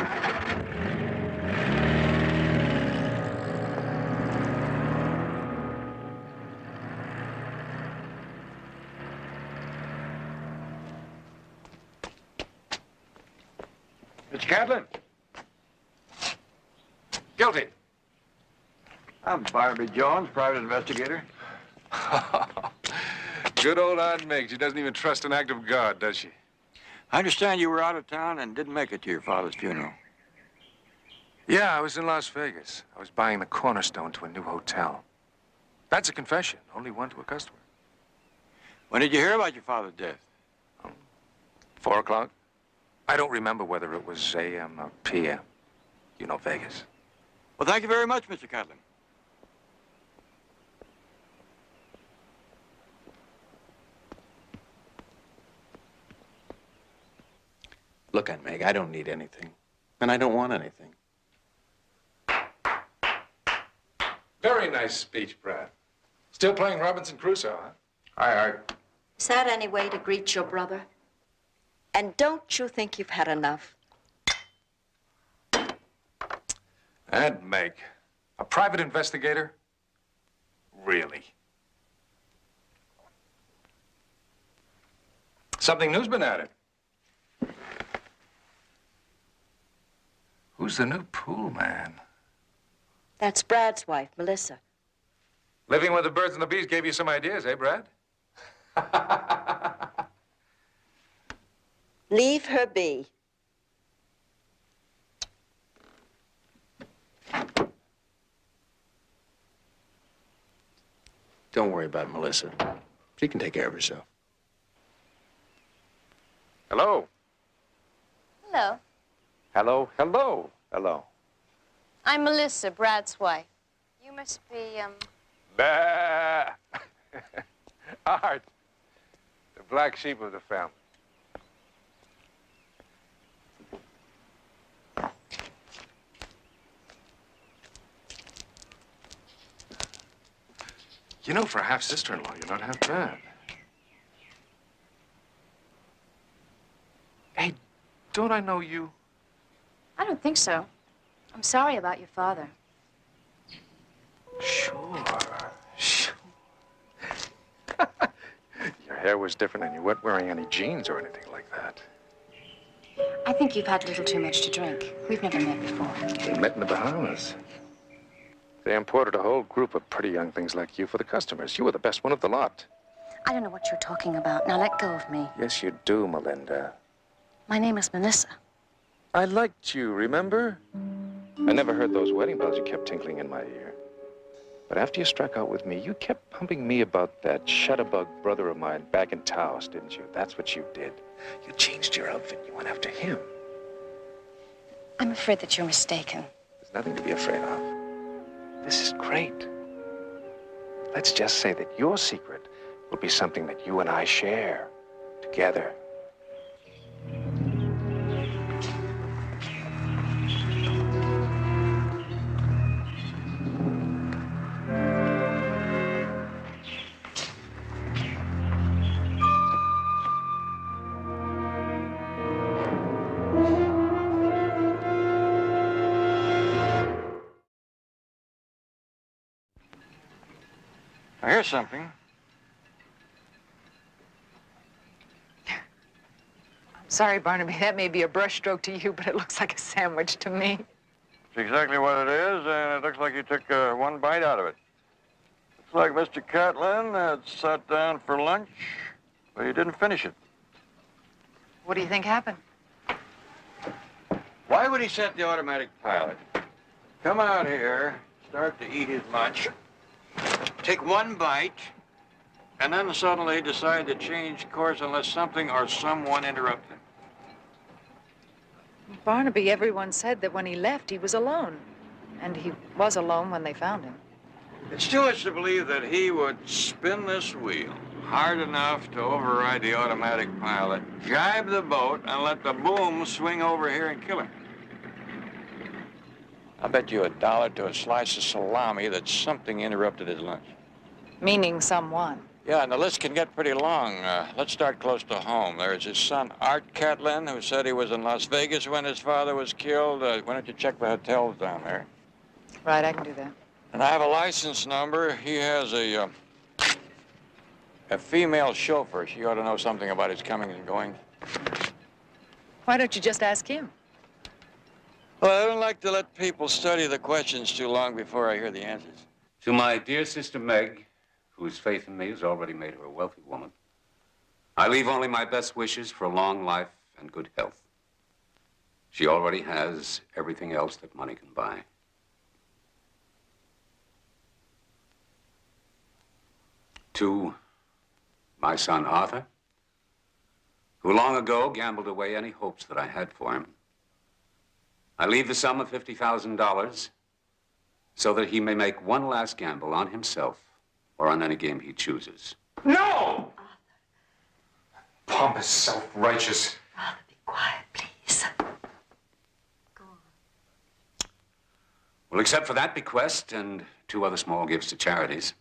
Mr. Catlin. Guilty. I'm Barnaby Jones, private investigator. Good old Aunt Meg. She doesn't even trust an act of God, does she? I understand you were out of town and didn't make it to your father's funeral. Yeah, I was in Las Vegas. I was buying the cornerstone to a new hotel. That's a confession, only one to a customer. When did you hear about your father's death? 4 o'clock. I don't remember whether it was a.m. or p.m. You know Vegas. Well, thank you very much, Mr. Catlin. Look, Aunt Meg, I don't need anything. And I don't want anything. Very nice speech, Brad. Still playing Robinson Crusoe, huh? Aye, aye. Is that any way to greet your brother? And don't you think you've had enough? Aunt Meg, a private investigator? Really? Something new's been added. Who's the new pool man? That's Brad's wife, Melissa. Living with the birds and the bees gave you some ideas, eh, Brad? Leave her be. Don't worry about Melissa. She can take care of herself. Hello? Hello. Hello, hello, hello. I'm Melissa, Brad's wife. You must be, Bah! Art, the black sheep of the family. You know, for a half-sister-in-law, you're not half bad. Hey, don't I know you? I don't think so. I'm sorry about your father. Sure. Your hair was different and you weren't wearing any jeans or anything like that. I think you've had a little too much to drink. We've never met before. We met in the Bahamas. They imported a whole group of pretty young things like you for the customers. You were the best one of the lot. I don't know what you're talking about. Now let go of me. Yes, you do, Melinda. My name is Melissa. I liked you, remember? I never heard those wedding bells you kept tinkling in my ear. But after you struck out with me, you kept pumping me about that shutterbug brother of mine back in Taos, didn't you? That's what you did. You changed your outfit. You went after him. I'm afraid that you're mistaken. There's nothing to be afraid of. This is great. Let's just say that your secret will be something that you and I share together. Here's something. Sorry, Barnaby, that may be a brushstroke to you, but it looks like a sandwich to me. It's exactly what it is, and it looks like you took one bite out of it. Looks like Mr. Catlin had sat down for lunch, but he didn't finish it. What do you think happened? Why would he set the automatic pilot? Come out here, start to eat his lunch, take one bite, and then suddenly decide to change course unless something or someone interrupts him. Barnaby, everyone said that when he left, he was alone. And he was alone when they found him. It's too much to believe that he would spin this wheel hard enough to override the automatic pilot, jibe the boat, and let the boom swing over here and kill him. I'll bet you $1 to a slice of salami that something interrupted his lunch. Meaning someone. Yeah, and the list can get pretty long. Let's start close to home. There's his son, Art Catlin, who said he was in Las Vegas when his father was killed. Why don't you check the hotels down there? Right, I can do that. And I have a license number. He has a female chauffeur. She ought to know something about his comings and goings. Why don't you just ask him? Well, I don't like to let people study the questions too long before I hear the answers. To my dear sister Meg, whose faith in me has already made her a wealthy woman, I leave only my best wishes for a long life and good health. She already has everything else that money can buy. To my son Arthur, who long ago gambled away any hopes that I had for him, I leave the sum of $50,000 so that he may make one last gamble on himself or on any game he chooses. No! Pompous, self-righteous. Arthur, be quiet, please. Well, except for that bequest and 2 other small gifts to charities,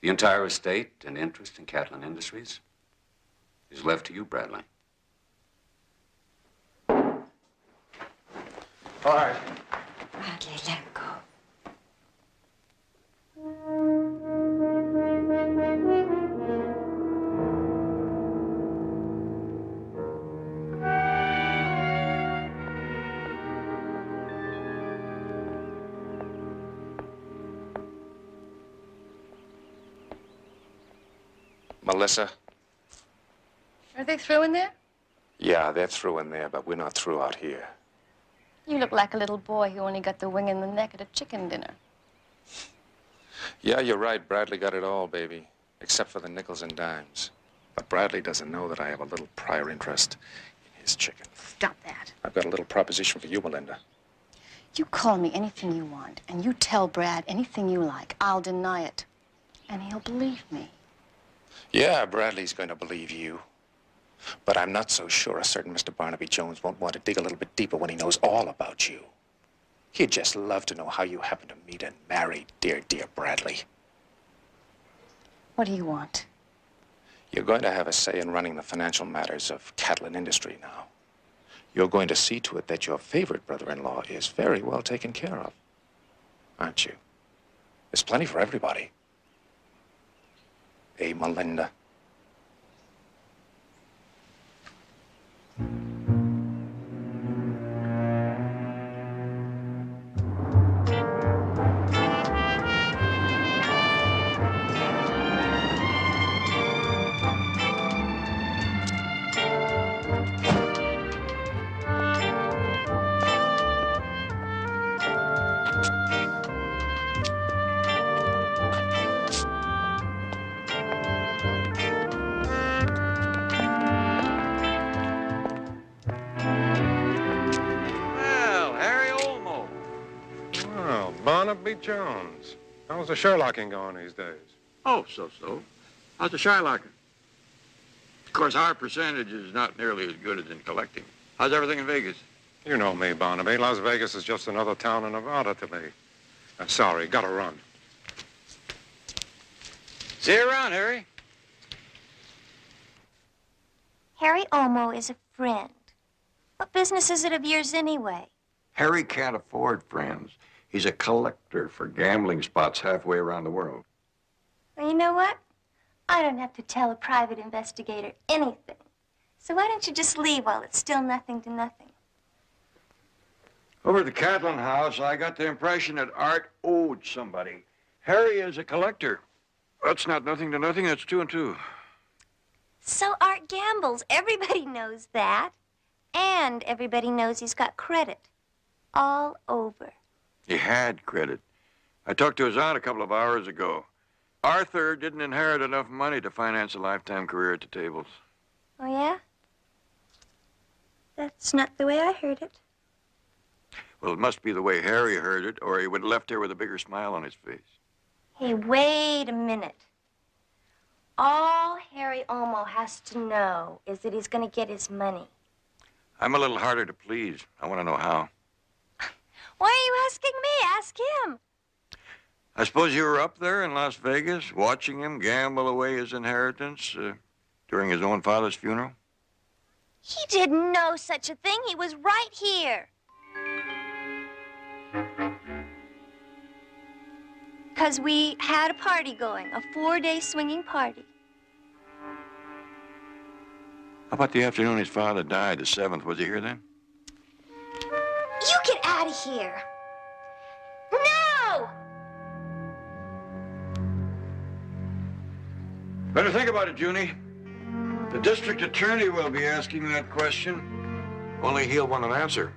the entire estate and interest in Catlin Industries is left to you, Bradley. All right. Bradley, let go. Melissa? Are they through in there? Yeah, they're through in there, but we're not through out here. You look like a little boy who only got the wing in the neck at a chicken dinner. Yeah, you're right. Bradley got it all, baby. Except for the nickels and dimes. But Bradley doesn't know that I have a little prior interest in his chicken. Stop that. I've got a little proposition for you, Melinda. You call me anything you want, and you tell Brad anything you like. I'll deny it. And he'll believe me. Yeah, Bradley's going to believe you. But I'm not so sure a certain Mr. Barnaby Jones won't want to dig a little bit deeper when he knows all about you. He'd just love to know how you happened to meet and marry dear, dear Bradley. What do you want? You're going to have a say in running the financial matters of cattle and industry now. You're going to see to it that your favorite brother-in-law is very well taken care of. Aren't you? There's plenty for everybody. Hey, Melinda. Well, Harry Olmo. Well, Barnaby Jones. How's the Sherlocking going these days? Oh, so-so. How's the Shylocking? Of course, our percentage is not nearly as good as in collecting. How's everything in Vegas? You know me, Barnaby. Las Vegas is just another town in Nevada to me. I'm sorry, gotta run. See you around, Harry. Harry Olmo is a friend. What business is it of yours anyway? Harry can't afford friends. He's a collector for gambling spots halfway around the world. Well, you know what? I don't have to tell a private investigator anything. So why don't you just leave while it's still nothing to nothing? Over at the Catlin house, I got the impression that Art owed somebody. Harry is a collector. That's not nothing to nothing, that's 2 and 2. So Art gambles. Everybody knows that. And everybody knows he's got credit. All over. He had credit. I talked to his aunt a couple of hours ago. Arthur didn't inherit enough money to finance a lifetime career at the tables. Oh, yeah? That's not the way I heard it. Well, it must be the way Harry heard it, or he would have left here with a bigger smile on his face. Hey, wait a minute. All Harry Olmo has to know is that he's going to get his money. I'm a little harder to please. I want to know how. Why are you asking me? Ask him. I suppose you were up there in Las Vegas, watching him gamble away his inheritance during his own father's funeral? He didn't know such a thing. He was right here. Because we had a party going, a 4-day swinging party. How about the afternoon his father died, the 7th? Was he here then? You get out of here. No! Better think about it, Junie. The district attorney will be asking that question. Only he'll want an answer.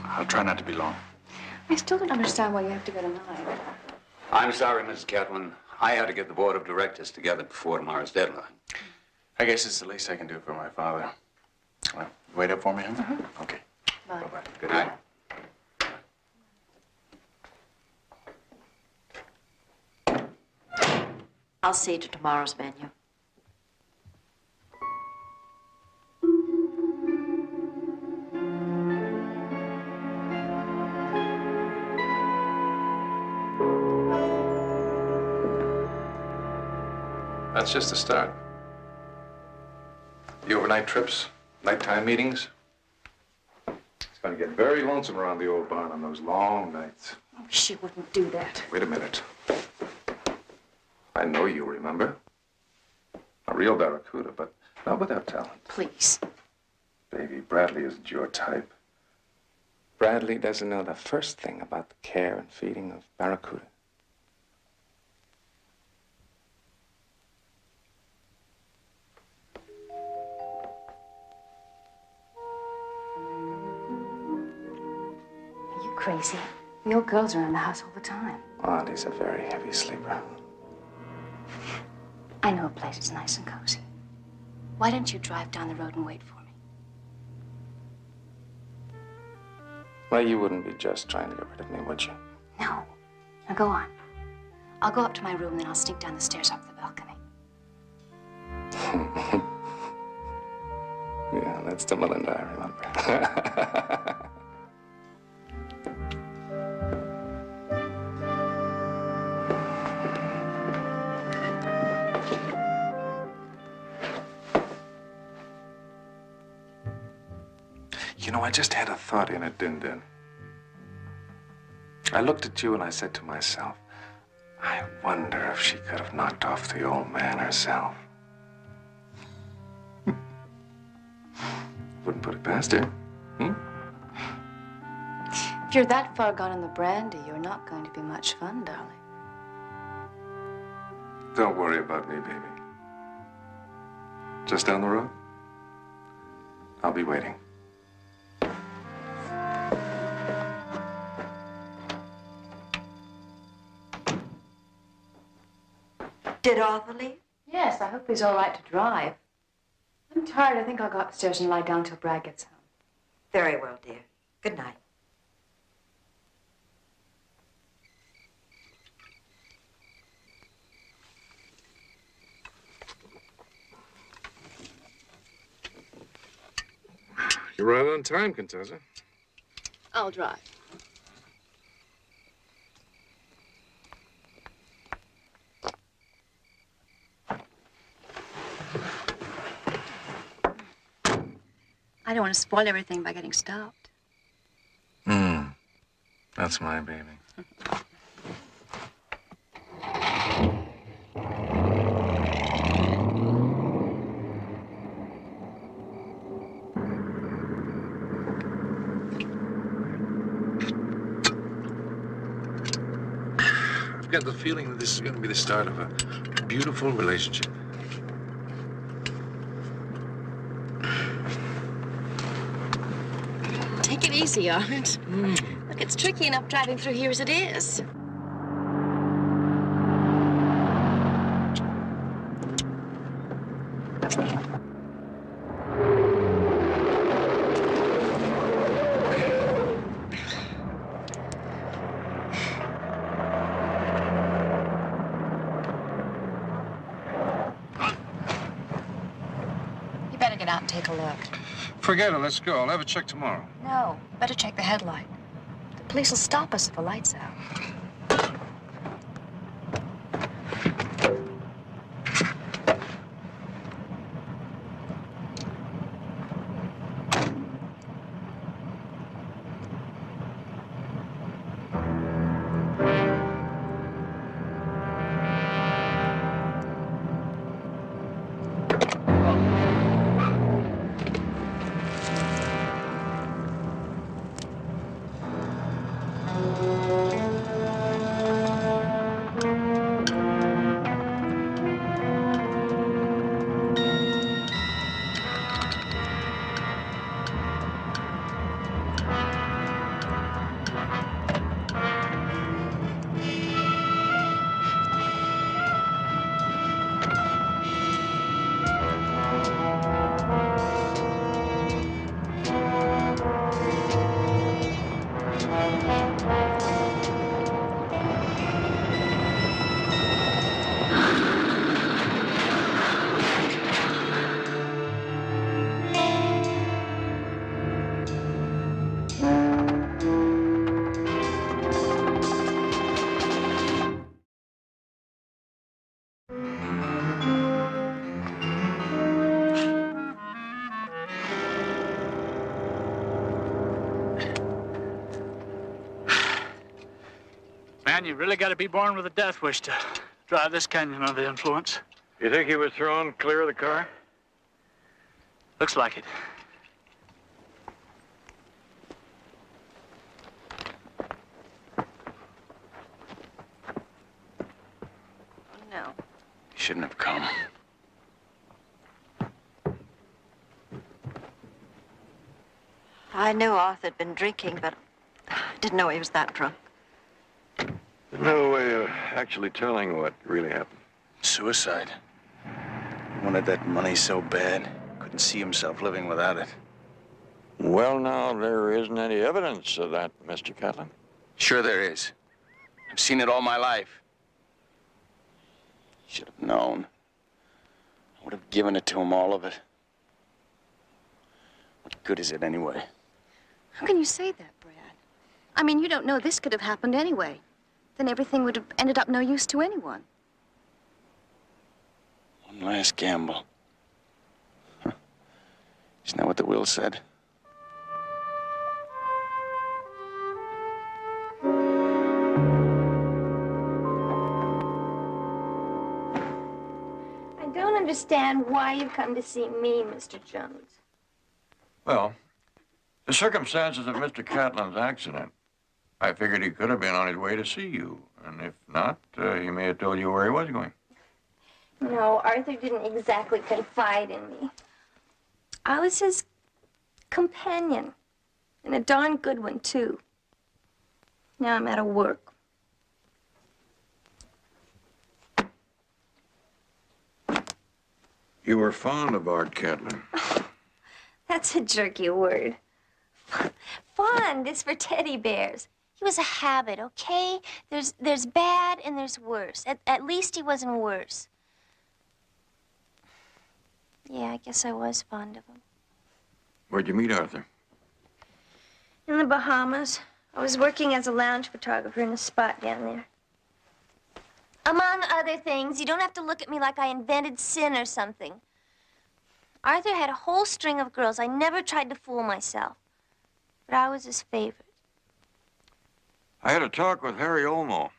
I'll try not to be long. I still don't understand why you have to go tonight. I'm sorry, Mrs. Catlin. I had to get the board of directors together before tomorrow's deadline. I guess it's the least I can do for my father. Well, wait up for me, huh? Okay. Bye. Bye-bye. Good night. I'll see to tomorrow's menu. That's just the start. The overnight trips, nighttime meetings. It's going to get very lonesome around the old barn on those long nights. Oh, she wouldn't do that. Wait a minute. I know you remember. A real barracuda, but not without talent. Please. Baby, Bradley isn't your type. Bradley doesn't know the first thing about the care and feeding of barracuda. Are you crazy? The old girls are in the house all the time. Auntie a very heavy sleeper. I know a place that's nice and cozy. Why don't you drive down the road and wait for me? Well, you wouldn't be just trying to get rid of me, would you? No. Now go on. I'll go up to my room, then I'll sneak down the stairs up the balcony. Yeah, that's the Melinda I remember. You know, I just had a thought in it, Din. I looked at you and I said to myself, I wonder if she could have knocked off the old man herself. Wouldn't put it past her. If you're that far gone in the brandy, you're not going to be much fun, darling. Don't worry about me, baby. Just down the road. I'll be waiting. Did Arthur leave? Yes, I hope he's all right to drive. I'm tired. I think I'll go upstairs and lie down till Brad gets home. Very well, dear. Good night. You're right on time, Contessa. I'll drive. I don't want to spoil everything by getting stopped. That's my baby. I've got the feeling that this is going to be the start of a beautiful relationship. Take it easy, Art. Look, it's tricky enough driving through here as it is. You better get out and take a look. Forget it. Let's go. I'll have it checked tomorrow. No, better check the headlight. The police will stop us if the light's out. Man, you really got to be born with a death wish to drive this canyon under the influence. You think he was thrown clear of the car? Looks like it. No. You shouldn't have come. I knew Arthur had been drinking, but I didn't know he was that drunk. There's no way of actually telling what really happened. Suicide. He wanted that money so bad, couldn't see himself living without it. Well, now, there isn't any evidence of that, Mr. Catlin. Sure there is. I've seen it all my life. Should have known. I would have given it to him, all of it. What good is it anyway? How can you say that, Brad? I mean, you don't know this could have happened anyway. Then everything would have ended up no use to anyone. One last gamble. Huh. Isn't that what the will said? I don't understand why you come to see me, Mr. Jones. Well, the circumstances of Mr. Catlin's accident, I figured he could have been on his way to see you. And if not, he may have told you where he was going. No, Arthur didn't exactly confide in me. I was his companion, and a darn good one, too. Now I'm out of work. You were fond of Art Catlin. That's a jerky word. Fond is for teddy bears. He was a habit, okay? There's bad and there's worse. At least he wasn't worse. Yeah, I guess I was fond of him. Where'd you meet Arthur? In the Bahamas. I was working as a lounge photographer in a spot down there. Among other things, you don't have to look at me like I invented sin or something. Arthur had a whole string of girls. I never tried to fool myself. But I was his favorite. I had a talk with Harry Olmo.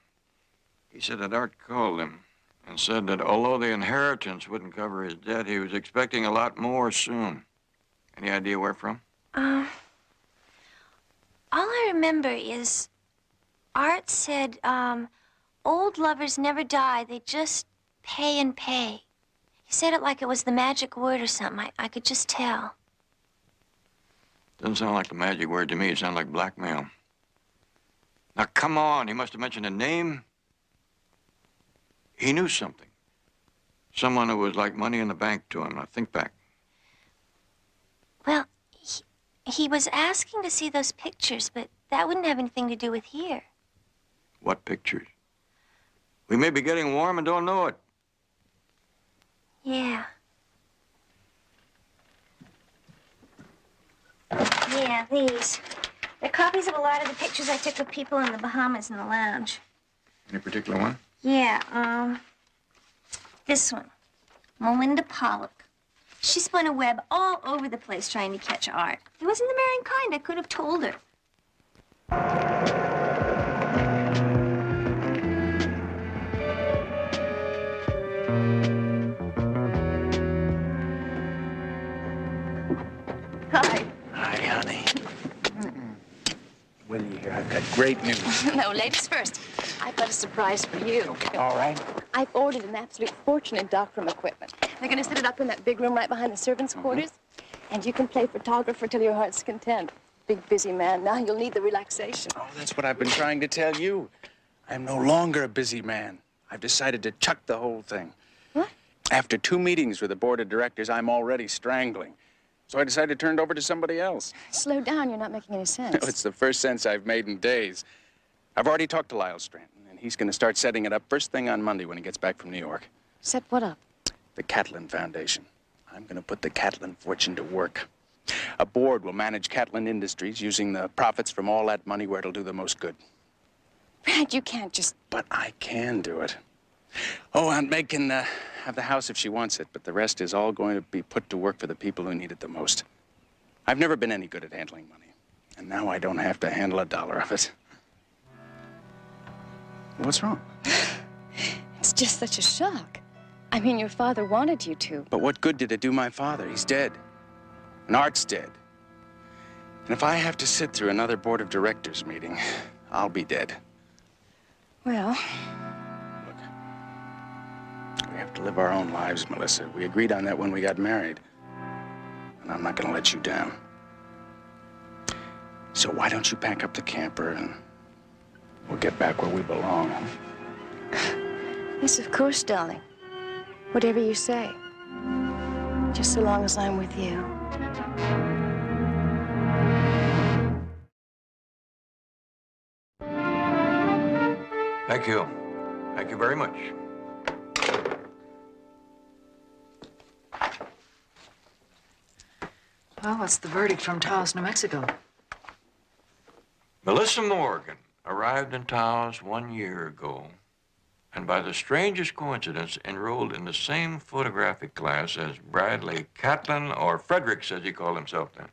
He said that Art called him and said that although the inheritance wouldn't cover his debt, he was expecting a lot more soon. Any idea where from? All I remember is Art said, old lovers never die. They just pay and pay. He said it like it was the magic word or something. I could just tell. Doesn't sound like the magic word to me. It sounds like blackmail. Now, come on. He must have mentioned a name. He knew something. Someone who was like money in the bank to him. Now, think back. Well, he was asking to see those pictures, but that wouldn't have anything to do with here. What pictures? We may be getting warm and don't know it. Yeah. Yeah, these. They're copies of a lot of the pictures I took of people in the Bahamas in the lounge. Any particular one? Yeah, this one. Melinda Pollock. She spun a web all over the place trying to catch Art. He wasn't the marrying kind. I could have told her. Hi. Hi, honey. Willie here, I've got great news. No, ladies first. I've got a surprise for you. Okay, all right. I've ordered an absolute fortune in darkroom equipment. They're going to set it up in that big room right behind the servants' quarters. And you can play photographer till your heart's content. Big, busy man. Now you'll need the relaxation. Oh, that's what I've been trying to tell you. I'm no longer a busy man. I've decided to chuck the whole thing. What? After 2 meetings with the board of directors, I'm already strangling. So I decided to turn it over to somebody else. Slow down. You're not making any sense. No, it's the first sense I've made in days. I've already talked to Lyle Stranton, and he's going to start setting it up first thing on Monday when he gets back from New York. Set what up? The Catlin Foundation. I'm going to put the Catlin fortune to work. A board will manage Catlin Industries using the profits from all that money where it'll do the most good. Brad, you can't just... But I can do it. Oh, Aunt Meg can have the house if she wants it, but the rest is all going to be put to work for the people who need it the most. I've never been any good at handling money, and now I don't have to handle a dollar of it. What's wrong? It's just such a shock. I mean, your father wanted you to. But what good did it do my father? He's dead. And Art's dead. And if I have to sit through another board of directors meeting, I'll be dead. Well... We have to live our own lives, Melissa. We agreed on that when we got married. And I'm not going to let you down. So why don't you pack up the camper and we'll get back where we belong. Yes, of course, darling. Whatever you say. Just so long as I'm with you. Thank you. Thank you very much. Well, what's the verdict from Taos, New Mexico? Melissa Morgan arrived in Taos 1 year ago, and by the strangest coincidence enrolled in the same photographic class as Bradley Catlin, or Frederick, as he called himself then.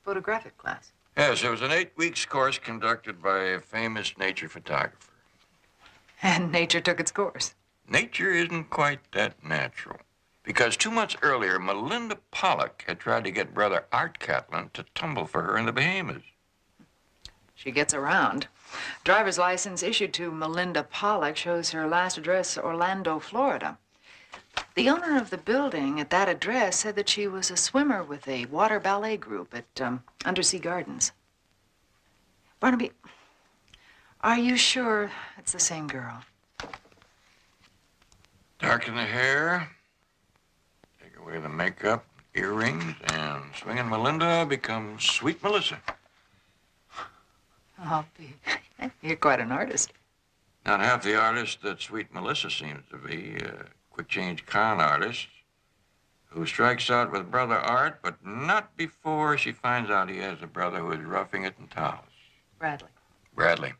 Photographic class? Yes, it was an 8-week course conducted by a famous nature photographer. And nature took its course. Nature isn't quite that natural, because 2 months earlier, Melinda Pollock had tried to get brother Art Catlin to tumble for her in the Bahamas. She gets around. Driver's license issued to Melinda Pollock shows her last address, Orlando, Florida. The owner of the building at that address said that she was a swimmer with a water ballet group at Undersea Gardens. Barnaby, are you sure it's the same girl? Darken the hair, take away the makeup, earrings, and swinging Melinda becomes Sweet Melissa. Oh, you're quite an artist. Not half the artist that Sweet Melissa seems to be. A quick-change con artist who strikes out with brother Art, but not before she finds out he has a brother who is roughing it in Taos. Bradley. Bradley.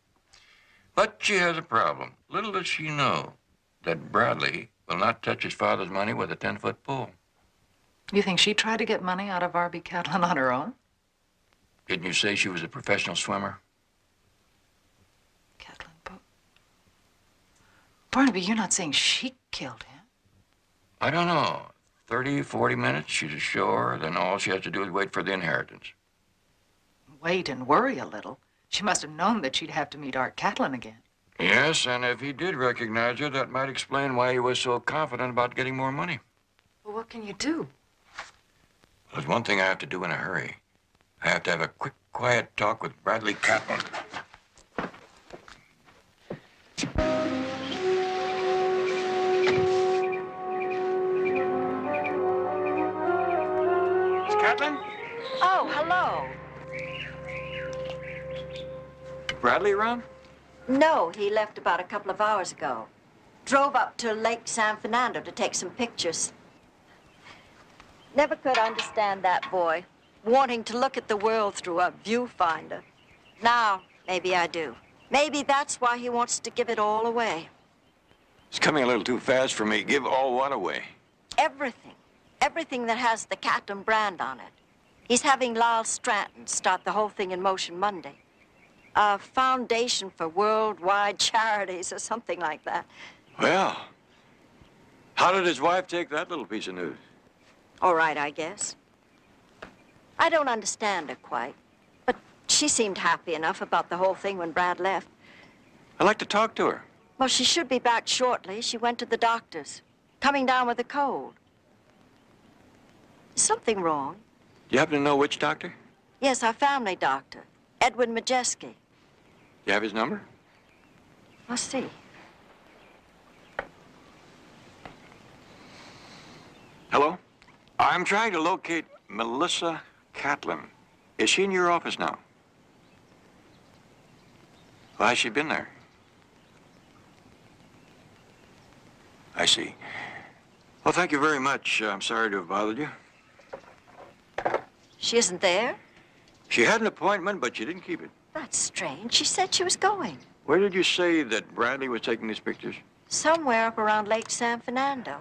But she has a problem. Little does she know that Bradley will not touch his father's money with a 10-foot pole. You think she tried to get money out of R.B. Catlin on her own? Didn't you say she was a professional swimmer? Barnaby, you're not saying she killed him? I don't know. 30, 40 minutes, she's ashore, then all she has to do is wait for the inheritance. Wait and worry a little. She must have known that she'd have to meet Art Catlin again. Yes, and if he did recognize her, that might explain why he was so confident about getting more money. Well, what can you do? There's one thing I have to do in a hurry. I have to have a quick, quiet talk with Bradley Catlin. Catlin? Oh, hello. Bradley around? No, he left about a couple of hours ago. Drove up to Lake San Fernando to take some pictures. Never could understand that boy, wanting to look at the world through a viewfinder. Now, maybe I do. Maybe that's why he wants to give it all away. It's coming a little too fast for me. Give all what away? Everything. Everything that has the Catlin brand on it. He's having Lyle Stratton start the whole thing in motion Monday. A foundation for worldwide charities or something like that. Well, how did his wife take that little piece of news? All right, I guess. I don't understand her quite, but she seemed happy enough about the whole thing when Brad left. I'd like to talk to her. Well, she should be back shortly. She went to the doctor's, coming down with a cold. Is something wrong? Do you happen to know which doctor? Yes, our family doctor, Edwin Majeski. You have his number? I'll see. Hello? I'm trying to locate Melissa Catlin. Is she in your office now? Why has she been there? I see. Well, thank you very much. I'm sorry to have bothered you. She isn't there? She had an appointment, but she didn't keep it. That's strange. She said she was going. Where did you say that Bradley was taking these pictures? Somewhere up around Lake San Fernando.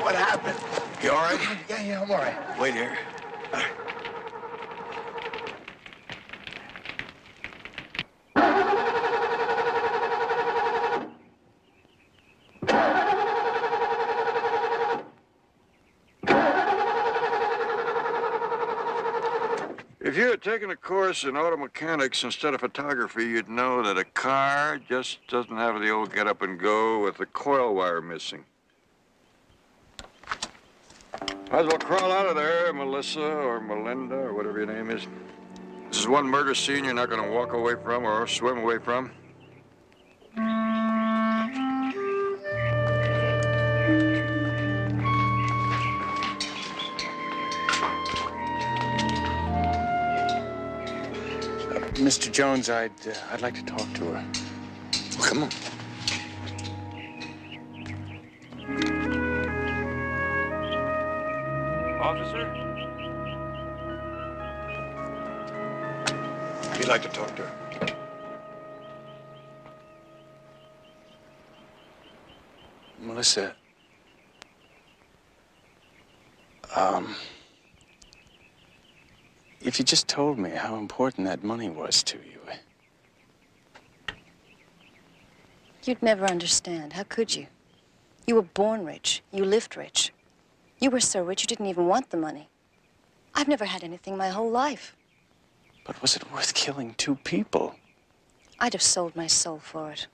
What happened? You all right? Yeah, I'm all right. Wait here. If you had taken a course in auto mechanics instead of photography, you'd know that a car just doesn't have the old get up and go with the coil wire missing. Might as well crawl out of there, Melissa or Melinda or whatever your name is. This is one murder scene you're not going to walk away from or swim away from. Mr. Jones, I'd like to talk to her. Well, come on. Officer? You'd like to talk to her? Melissa, if you just told me how important that money was to you. You'd never understand. How could you? You were born rich. You lived rich. You were so rich you didn't even want the money. I've never had anything my whole life. But was it worth killing two people? I'd have sold my soul for it.